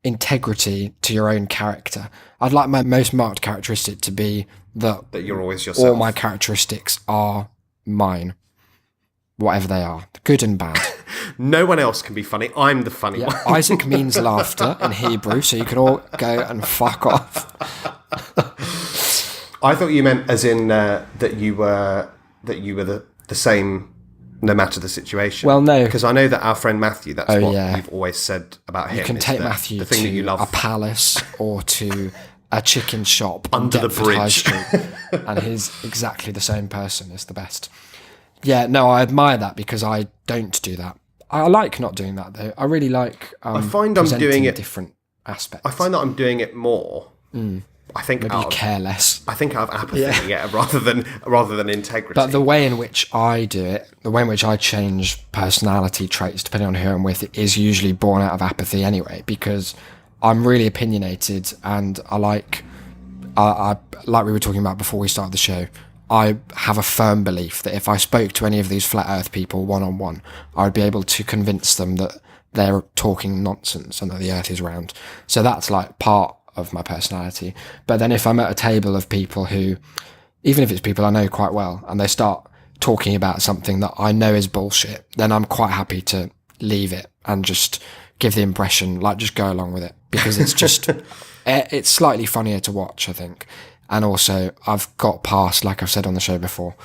integrity to your own character. I'd like my most marked characteristic to be that you're always yourself. All my characteristics are mine, whatever they are, good and bad. No one else can be funny. I'm the funny one. Isaac means laughter in Hebrew, so you can all go and fuck off. I thought you meant as in that you were the same no matter the situation. Well, no. Because I know that our friend Matthew, that's what yeah. you've always said about him. You can is take that Matthew the thing that you to love a palace or to a chicken shop under on the Deptford High bridge. Street, and he's exactly the same person. It's the best. Yeah, no, I admire that because I don't do that. I like not doing that though. I really like. I find I'm doing it different aspects. I find that I'm doing it more. I think Maybe you care less. I think out of apathy, rather than integrity. But the way in which I do it, the way in which I change personality traits depending on who I'm with, is usually born out of apathy anyway. Because I'm really opinionated, and I like we were talking about before we started the show. I have a firm belief that if I spoke to any of these flat Earth people one-on-one, I would be able to convince them that they're talking nonsense and that the Earth is round. So that's like part of my personality. But then if I'm at a table of people who, even if it's people I know quite well, and they start talking about something that I know is bullshit, then I'm quite happy to leave it and just give the impression, like, just go along with it, because it's just it's slightly funnier to watch, I think. And also I've got past, like I've said on the show before,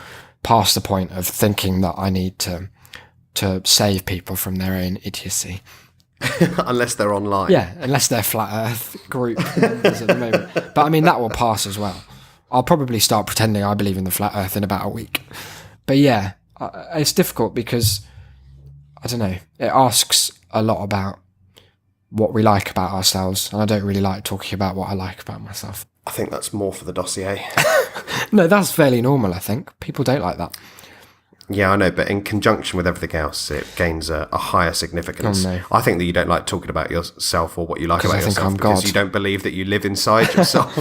past the point of thinking that I need to save people from their own idiocy. Unless they're online. Yeah, unless they're flat Earth group members at the moment. But I mean, that will pass as well. I'll probably start pretending I believe in the flat Earth in about a week. But yeah, it's difficult because, I don't know, it asks a lot about what we like about ourselves, and I don't really like talking about what I like about myself. I think that's more for the dossier. No, that's fairly normal, I think. People don't like that. Yeah, I know, but in conjunction with everything else, it gains a higher significance. Oh, no. I think that you don't like talking about yourself or what you like about I think yourself I'm because God. you don't believe that you live inside yourself.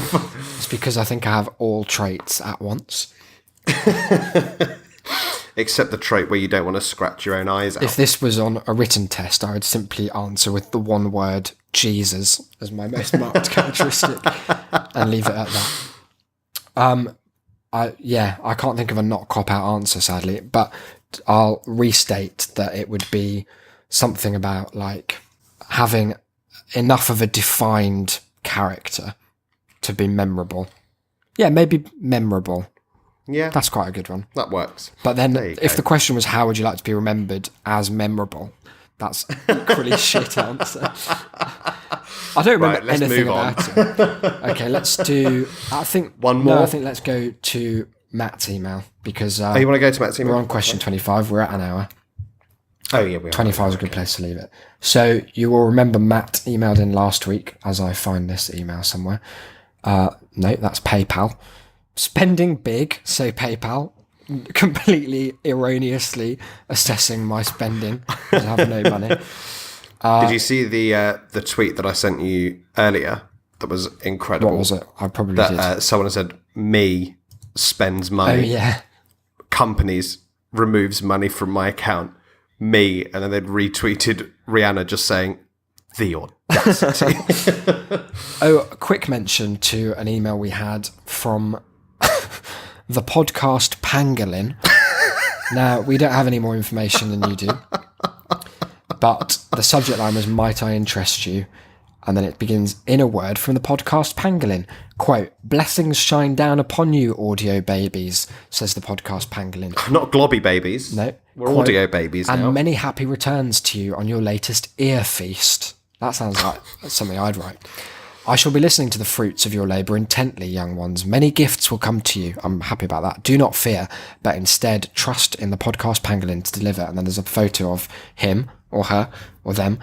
It's because I think I have all traits at once. Except the trait where you don't want to scratch your own eyes out. If this was on a written test, I would simply answer with the one word Jesus as my most marked characteristic and leave it at that. I can't think of a not cop-out answer, sadly, but I'll restate that it would be something about, like, having enough of a defined character to be memorable. Yeah, maybe memorable. Yeah. That's quite a good one. That works. But then There you if go. the question was how would you like to be remembered as memorable, that's equally shit answer. I don't remember Right, let's anything move on. about it. Okay, let's do, I think, One No, more? I think let's go to Matt's email because Oh, you want to go to Matt's email? we're on question 25. We're at an hour. Oh, yeah, we are. 25 is a good place to leave it. So you will remember Matt emailed in last week, as I find this email somewhere. No, that's PayPal. Spending big, so PayPal. Completely erroneously assessing my spending because I have no money. Did you see the tweet that I sent you earlier? That was incredible. What was it? I probably did. Someone said, "Me spends money. Oh yeah. Companies removes money from my account. Me," and then they'd retweeted Rihanna just saying, "The audacity." Oh, a quick mention to an email we had from the podcast Pangolin. Now, we don't have any more information than you do, but the subject line was, "Might I interest you?" And then it begins, "In a word from the podcast Pangolin." Quote, "Blessings shine down upon you, audio babies," says the podcast Pangolin. Not globby babies. No. We're Quote, audio babies "And now. many happy returns to you on your latest ear feast." That sounds like something I'd write. "I shall be listening to the fruits of your labour intently, young ones. Many gifts will come to you." I'm happy about that. "Do not fear, but instead trust in the podcast Pangolin to deliver." And then there's a photo of him or her or them.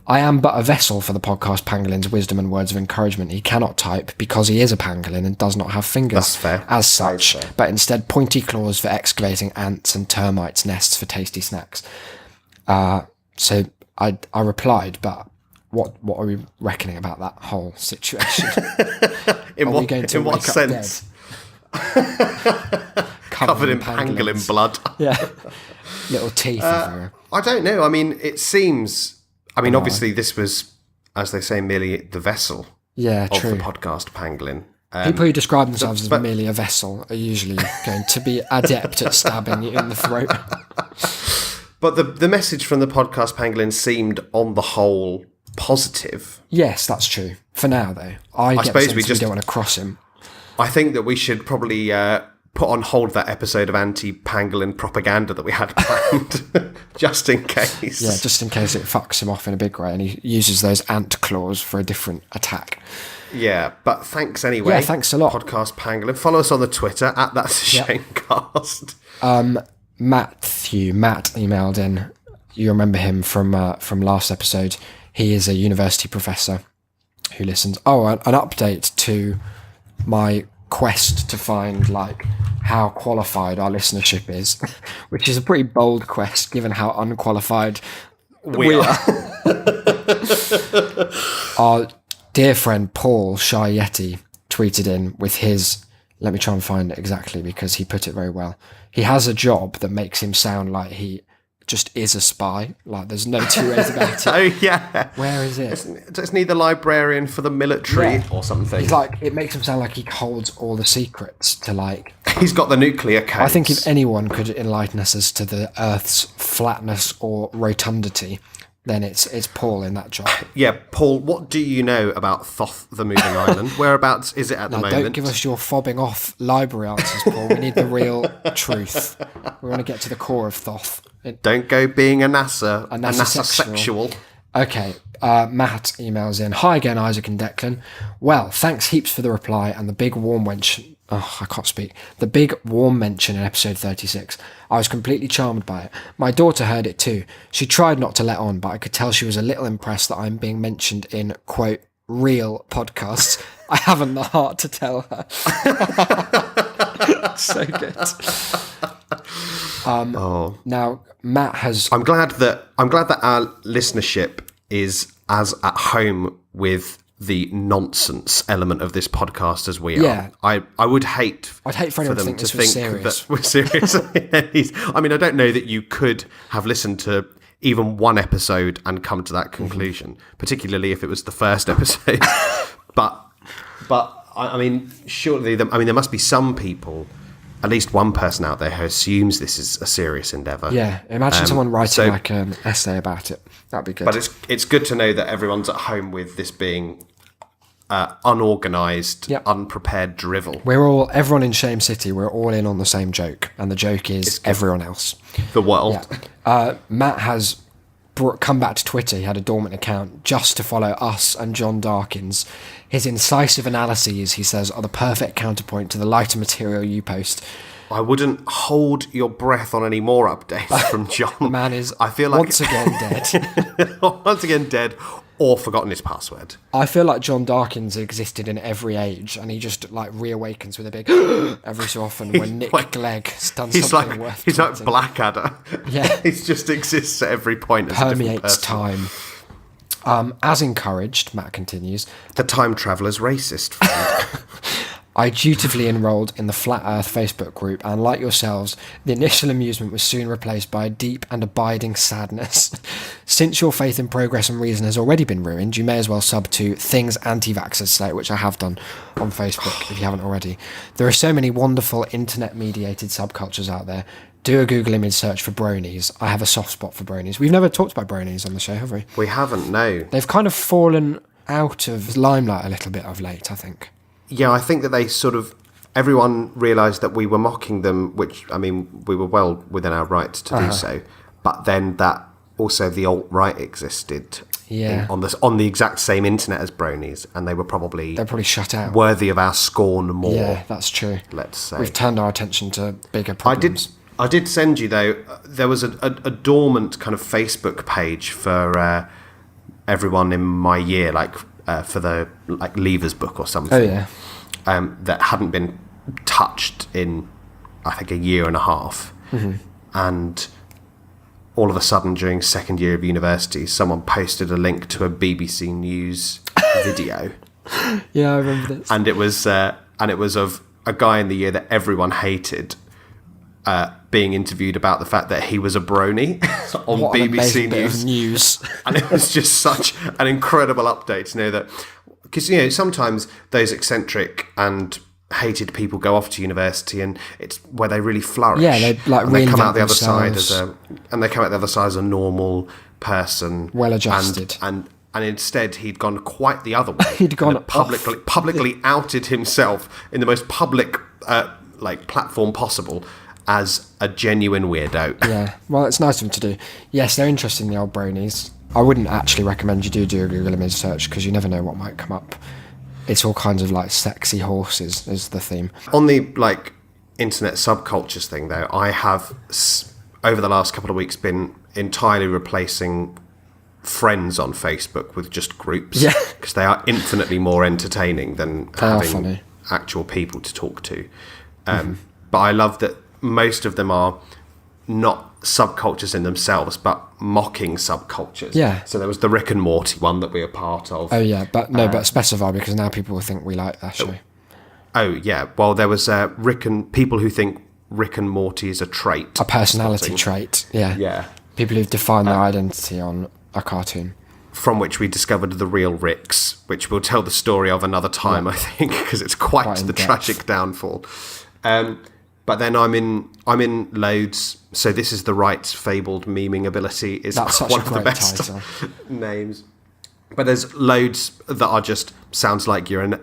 "I am but a vessel for the podcast Pangolin's wisdom and words of encouragement. He cannot type because he is a pangolin and does not have fingers That's fair. as such, That's fair. but instead pointy claws for excavating ants and termites' nests for tasty snacks." So I replied, but what are we reckoning about that whole situation? In Are we going to what wake up sense? Covered in pangolin pangolins? blood. Yeah, little teeth everywhere. I don't know. I mean, it seems. I mean, obviously, this was, as they say, merely the vessel Yeah, of true. the podcast Pangolin. People who describe themselves as merely a vessel are usually going to be adept at stabbing you in the throat. But the message from the podcast Pangolin seemed, on the whole, positive. Yes, that's true. For now, though, I get suppose the sense we we just- don't want to cross him. I think that we should probably put on hold that episode of anti-pangolin propaganda that we had planned, just in case. Yeah, just in case it fucks him off in a big way, and he uses those ant claws for a different attack. Yeah, but thanks anyway. Yeah, thanks a lot. Podcast Pangolin. Follow us on the Twitter at That's a Shamecast. Matt emailed in. You remember him from last episode. He is a university professor who listens. Oh, an update to my quest to find like how qualified our listenership is, which is a pretty bold quest given how unqualified we are. Our dear friend Paul Shy Yeti tweeted in with his, let me try and find it exactly because he put it very well. He has a job that makes him sound like he just is a spy. Like there's no two ways about it. Oh yeah. Where is it? Isn't he the librarian for the military or something? He's like, it makes him sound like he holds all the secrets to like... He's got the nuclear codes. I think if anyone could enlighten us as to the Earth's flatness or rotundity, then it's Paul in that job. Yeah, Paul, what do you know about Thoth the Moving Island? Whereabouts is it at the moment? Don't give us your fobbing off library answers, Paul. We need the real truth. We want to get to the core of Thoth. Don't go being a NASA sexual. Okay, Matt emails in. Hi again, Isaac and Declan. Well, thanks heaps for the reply and the big warm mention. Oh, I can't speak. The big warm mention in episode 36. I was completely charmed by it. My daughter heard it too. She tried not to let on, but I could tell she was a little impressed that I'm being mentioned in, quote, real podcasts. I haven't the heart to tell her. So good. Now, Matt has... I'm glad that our listenership is as at home with the nonsense element of this podcast as we are. I would hate... I'd hate for anyone to think this was serious. That we're serious. I mean, I don't know that you could have listened to even one episode and come to that conclusion, particularly if it was the first episode. but I mean, surely, there must be some people, at least one person out there who assumes this is a serious endeavour. Yeah, imagine someone writing like an essay about it. That'd be good. But it's good to know that everyone's at home with this being unorganised, unprepared drivel. Everyone in Shame City, we're all in on the same joke, and the joke is everyone else. The world. Yeah. Matt has come back to Twitter. He had a dormant account just to follow us and John Darkins. His incisive analyses, he says, are the perfect counterpoint to the lighter material you post. I wouldn't hold your breath on any more updates from John. The man is, I feel like, once again dead. Once again dead, or forgotten his password. I feel like John Darkins existed in every age, and he just like reawakens with a big every so often when Nick Clegg done something worth. He's like Blackadder. Yeah, he just exists at every point. As permeates time. As encouraged, Matt continues, the time traveller's racist friend. I dutifully enrolled in the Flat Earth Facebook group, and like yourselves, the initial amusement was soon replaced by a deep and abiding sadness. Since your faith in progress and reason has already been ruined, you may as well sub to Things Anti-Vaxxers Say, which I have done on Facebook if you haven't already. There are so many wonderful internet-mediated subcultures out there. Do a Google image search for bronies. I have a soft spot for bronies. We've never talked about bronies on the show, have we? We haven't, no. They've kind of fallen out of limelight a little bit of late, I think. Yeah, I think that they everyone realised that we were mocking them, which, I mean, we were well within our rights to do so. But then that also the alt-right existed on the exact same internet as bronies, and they're probably shut out. Worthy of our scorn more. Yeah, that's true. Let's say. We've turned our attention to bigger problems. I did send you, though, there was a dormant kind of Facebook page for everyone in my year, for the Leavers book or something. Oh, yeah. That hadn't been touched in, I think, a year and a half. Mm-hmm. And all of a sudden, during second year of university, someone posted a link to a BBC News video. Yeah, I remember this. And it was of a guy in the year that everyone hated, being interviewed about the fact that he was a brony on what BBC News. And it was just such an incredible update to know that, because sometimes those eccentric and hated people go off to university and it's where they really flourish. Yeah, they they come out the other side as a normal person, well adjusted, and instead he'd gone quite the other way. He'd gone publicly outed himself in the most public like platform possible as a genuine weirdo. Yeah, well, it's nice of them to do. Yes, they're interesting, the old bronies. I wouldn't actually recommend you do a Google image search because you never know what might come up. It's all kinds of like sexy horses is the theme. On the like internet subcultures thing, though, I have over the last couple of weeks been entirely replacing friends on Facebook with just groups, because they are infinitely more entertaining than having actual people to talk to. But I love that most of them are not subcultures in themselves, but mocking subcultures. Yeah. So there was the Rick and Morty one that we were part of. Oh yeah, but no, but specify, because now people will think we like that show. Oh yeah. Well, there was people who think Rick and Morty is a trait, a personality trait. Yeah. Yeah. People who've defined their identity on a cartoon. From which we discovered the real Ricks, which we'll tell the story of another time, I think, because it's quite the tragic downfall. But then I'm in loads. So this is the right fabled memeing ability is one of the best names. But there's loads that are just sounds like your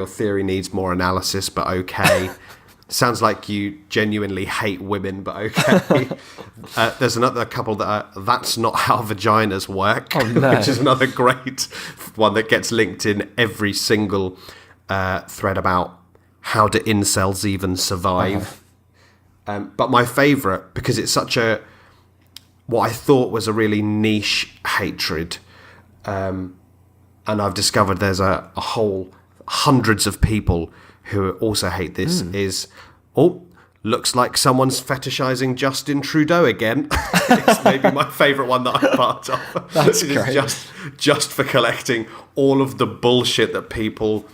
theory needs more analysis, but okay. Sounds like you genuinely hate women, but okay. There's another couple that are, that's not how vaginas work, which is another great one that gets linked in every single thread about how do incels even survive. But my favourite, because it's such what I thought was a really niche hatred, and I've discovered there's a whole hundreds of people who also hate this, is, looks like someone's fetishizing Justin Trudeau again. It's maybe my favourite one that I'm part of. That's great. Just for collecting all of the bullshit that people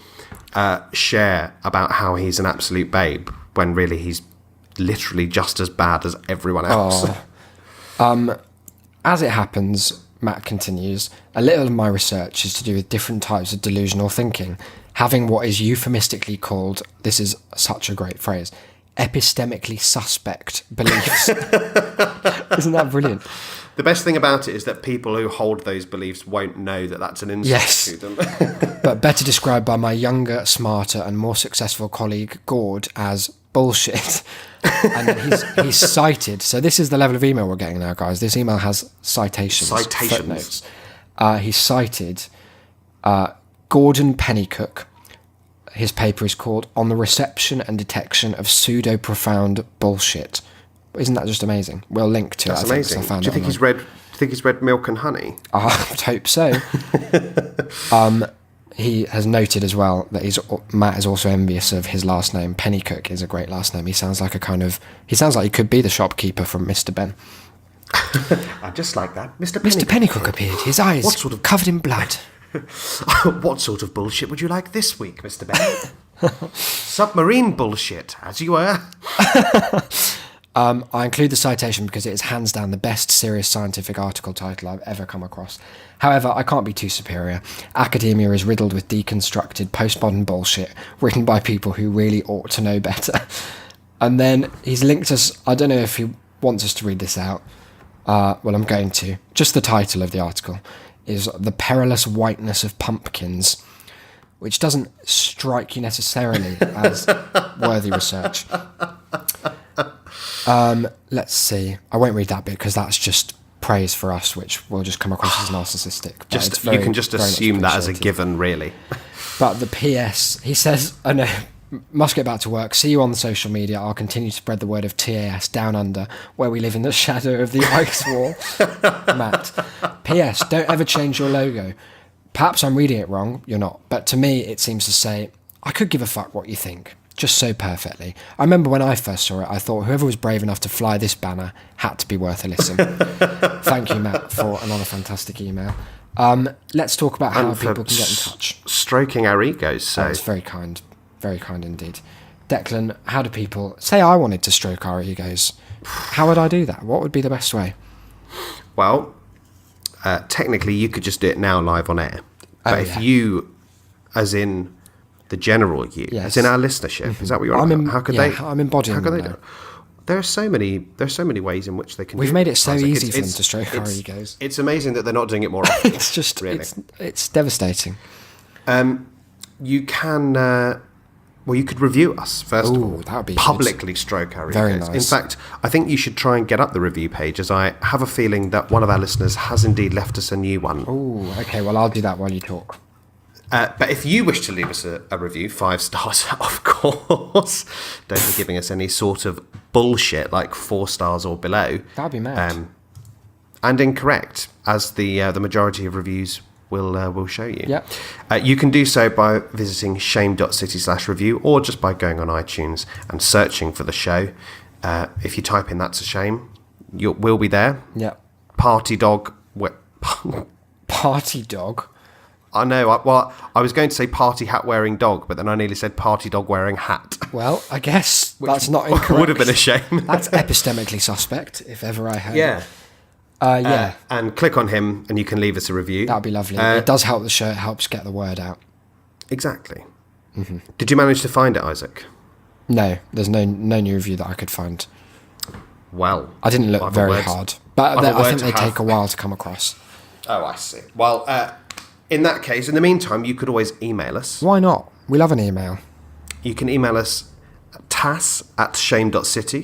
share about how he's an absolute babe, when really he's literally just as bad as everyone else. As it happens, Matt continues, a little of my research is to do with different types of delusional thinking, having what is euphemistically called, this is such a great phrase, epistemically suspect beliefs. Isn't that brilliant? The best thing about it is that people who hold those beliefs won't know that that's an insult to them. But better described by my younger, smarter and more successful colleague Gord as bullshit. And he's cited, so this is the level of email we're getting now, guys. This email has citations. Footnotes. He cited Gordon Pennycook. His paper is called On the Reception and Detection of Pseudo-Profound Bullshit. Isn't that just amazing? We'll link to it. That's amazing. Do you think he's read Milk and Honey? I would hope so. He has noted as well that Matt is also envious of his last name. Pennycook is a great last name. He sounds like he could be the shopkeeper from Mr. Ben. I just like that. Mr. Pennycook appeared, his eyes covered in blood. What sort of bullshit would you like this week, Mr. Ben? Submarine bullshit, as you were. I include the citation because it is hands down the best serious scientific article title I've ever come across. However, I can't be too superior. Academia is riddled with deconstructed postmodern bullshit written by people who really ought to know better. And then he's linked us, I don't know if he wants us to read this out. Well, I'm going to. Just the title of the article is The Perilous Whiteness of Pumpkins, which doesn't strike you necessarily as worthy research. Let's see. I won't read that bit because that's just praise for us, which will just come across as narcissistic. You can just assume that as a given, really. But the PS, he says, oh no, must get back to work. See you on the social media. I'll continue to spread the word of TAS down under, where we live in the shadow of the ice wall. Matt. PS, don't ever change your logo. Perhaps I'm reading it wrong. You're not. But to me, it seems to say, I could give a fuck what you think. Just so perfectly. I remember when I first saw it, I thought whoever was brave enough to fly this banner had to be worth a listen. Thank you, Matt, for another fantastic email. Let's talk about how people can get in touch. Stroking our egos. So. It's very kind indeed. Declan, how do people say I wanted to stroke our egos? How would I do that? What would be the best way? Well, technically, you could just do it now live on air. But if you, as in the general you, as in our listenership, is that what you're on? How could they? I'm embodying. How could they do it? There are so many ways in which they can. We've made it so easy for them to stroke our egos. It's amazing that they're not doing it more often. It's just really. it's devastating. You can Well, you could review us, first of all. That would be publicly stroke our egos. Very nice. In fact, I think you should try and get up the review page, as I have a feeling that one of our listeners has indeed left us a new one. Oh, okay. Well, I'll do that while you talk. But if you wish to leave us a review, 5 stars, of course. Don't be giving us any sort of bullshit like 4 stars or below. That'd be mad. And incorrect, as the majority of reviews will show you. Yep. You can do so by visiting shame.city/review, or just by going on iTunes and searching for the show. If you type in "That's a Shame," we'll be there. Yep. Party dog. Party dog? I know. I was going to say party hat wearing dog, but then I nearly said party dog wearing hat. Well, I guess that's not incorrect. Would have been a shame. That's epistemically suspect, if ever I heard. Yeah. Yeah. And click on him, and you can leave us a review. That'd be lovely. It does help the show. It helps get the word out. Exactly. Mm-hmm. Did you manage to find it, Isaac? No, there's no new review that I could find. Well, I didn't look very hard, but I think they take a while to come across. Oh, I see. Well, in that case, in the meantime, you could always email us. Why not? We love an email. You can email us tass@shame.city,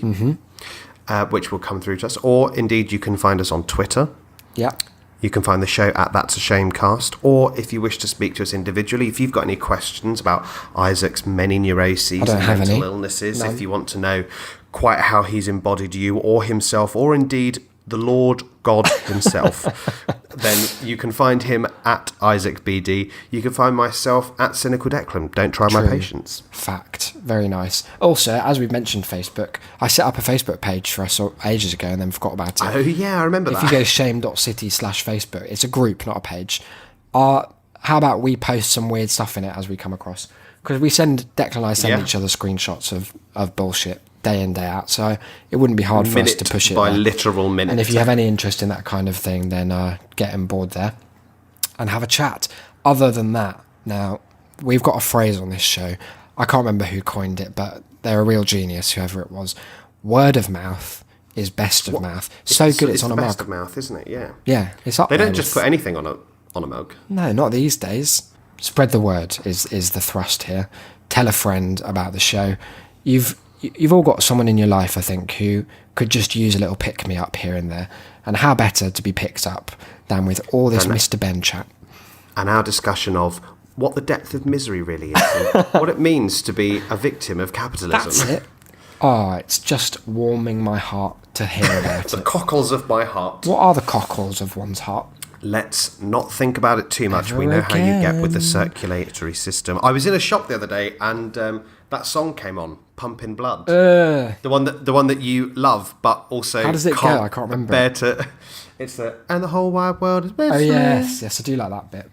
which will come through to us. Or, indeed, you can find us on Twitter. Yeah. You can find the show at That's a Shamecast. Or, if you wish to speak to us individually, if you've got any questions about Isaac's many neuroses and mental illnesses, if you want to know quite how he's embodied you or himself, or indeed the Lord God himself, then you can find him at Isaac BD. You can find myself at Cynical Declan. Don't try my patience. Fact. Very nice. Also, as we've mentioned Facebook, I set up a Facebook page for us ages ago and then forgot about it. Oh, yeah, I remember that. If you go shame.city/Facebook, it's a group, not a page. How about we post some weird stuff in it as we come across? Because Declan and I send each other screenshots of bullshit day in, day out, so it wouldn't be hard for us to push it by there. literal minute. And if you have any interest in that kind of thing, then get on board there and have a chat. Other than that, now, we've got a phrase on this show. I can't remember who coined it, but they're a real genius, whoever it was. Word of mouth is best of mouth. So good it's on a mug. It's best of mouth, isn't it? Yeah. Yeah, it's up there. They don't with... just put anything on a mug. No, not these days. Spread the word is the thrust here. Tell a friend about the show. You've all got someone in your life, I think, who could just use a little pick-me-up here and there. And how better to be picked up than with all this Mr. Ben chat. And our discussion of what the depth of misery really is and what it means to be a victim of capitalism. That's it. Oh, it's just warming my heart to hear about the cockles of my heart. What are the cockles of one's heart? Let's not think about it too much. We know how you get with the circulatory system. I was in a shop the other day and that song came on, Pumpin' Blood. The one that you love, but also how does it go? I can't remember. Bear to. It's and the whole wide world is best. Oh yes, I do like that bit.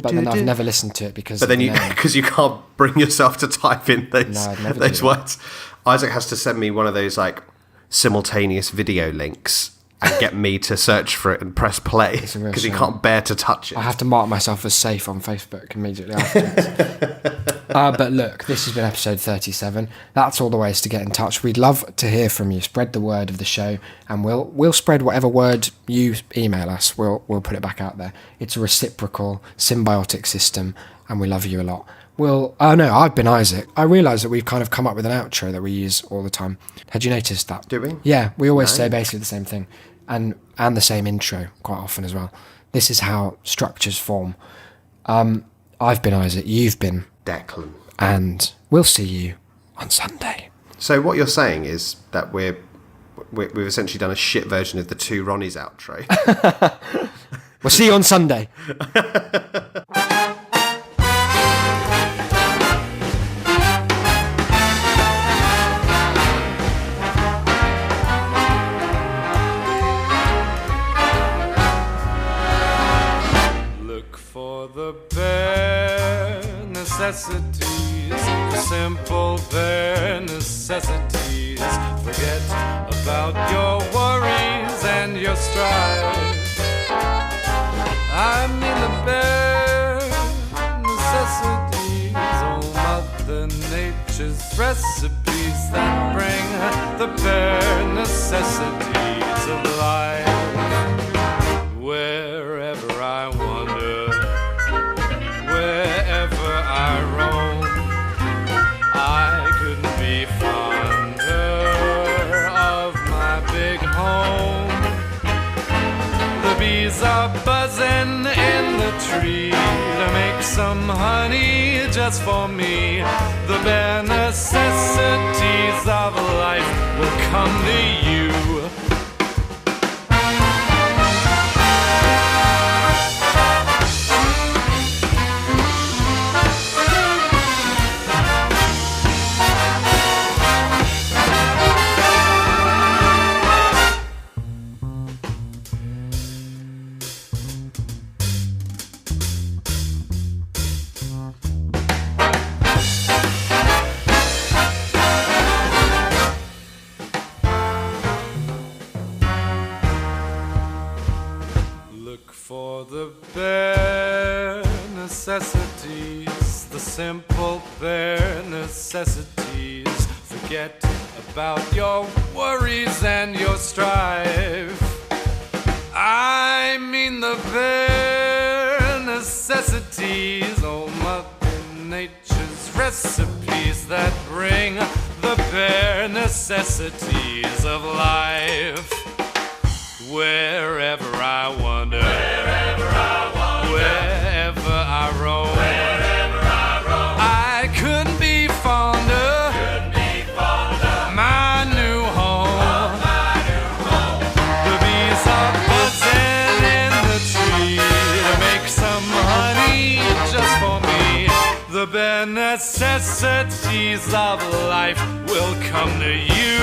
But then I've never listened to it because. But then because you can't bring yourself to type in those words. Isaac has to send me one of those like simultaneous video links and get me to search for it and press play because he can't bear to touch it. I have to mark myself as safe on Facebook immediately afterwards. But look, this has been episode 37. That's all the ways to get in touch. We'd love to hear from you. Spread the word of the show, and we'll spread whatever word you email us. We'll put it back out there. It's a reciprocal, symbiotic system, and we love you a lot. I've been Isaac. I realise that we've kind of come up with an outro that we use all the time. Had you noticed that? Do we? Yeah, we always say basically the same thing. And the same intro quite often as well. This is how structures form. I've been Isaac, you've been Declan, and we'll see you on Sunday. So what you're saying is that we've essentially done a shit version of the Two Ronnies outro. We'll see you on Sunday. The bare necessities, the simple bare necessities. Forget about your worries and your strife. I mean the bare necessities, oh Mother Nature's recipes that bring the bare necessities of life. Wherever I wander, wherever I roam, tree to make some honey just for me. The bare necessities of life will come to you. For the bare necessities, the simple bare necessities. Forget about your worries and your strife. I mean the bare necessities, oh Mother Nature's recipes that bring the bare necessities of life. Wherever I wander, wherever I roam, I couldn't be fonder, my new home. The bees are buzzing in the tree to make some honey just for me. The bare necessities of life will come to you.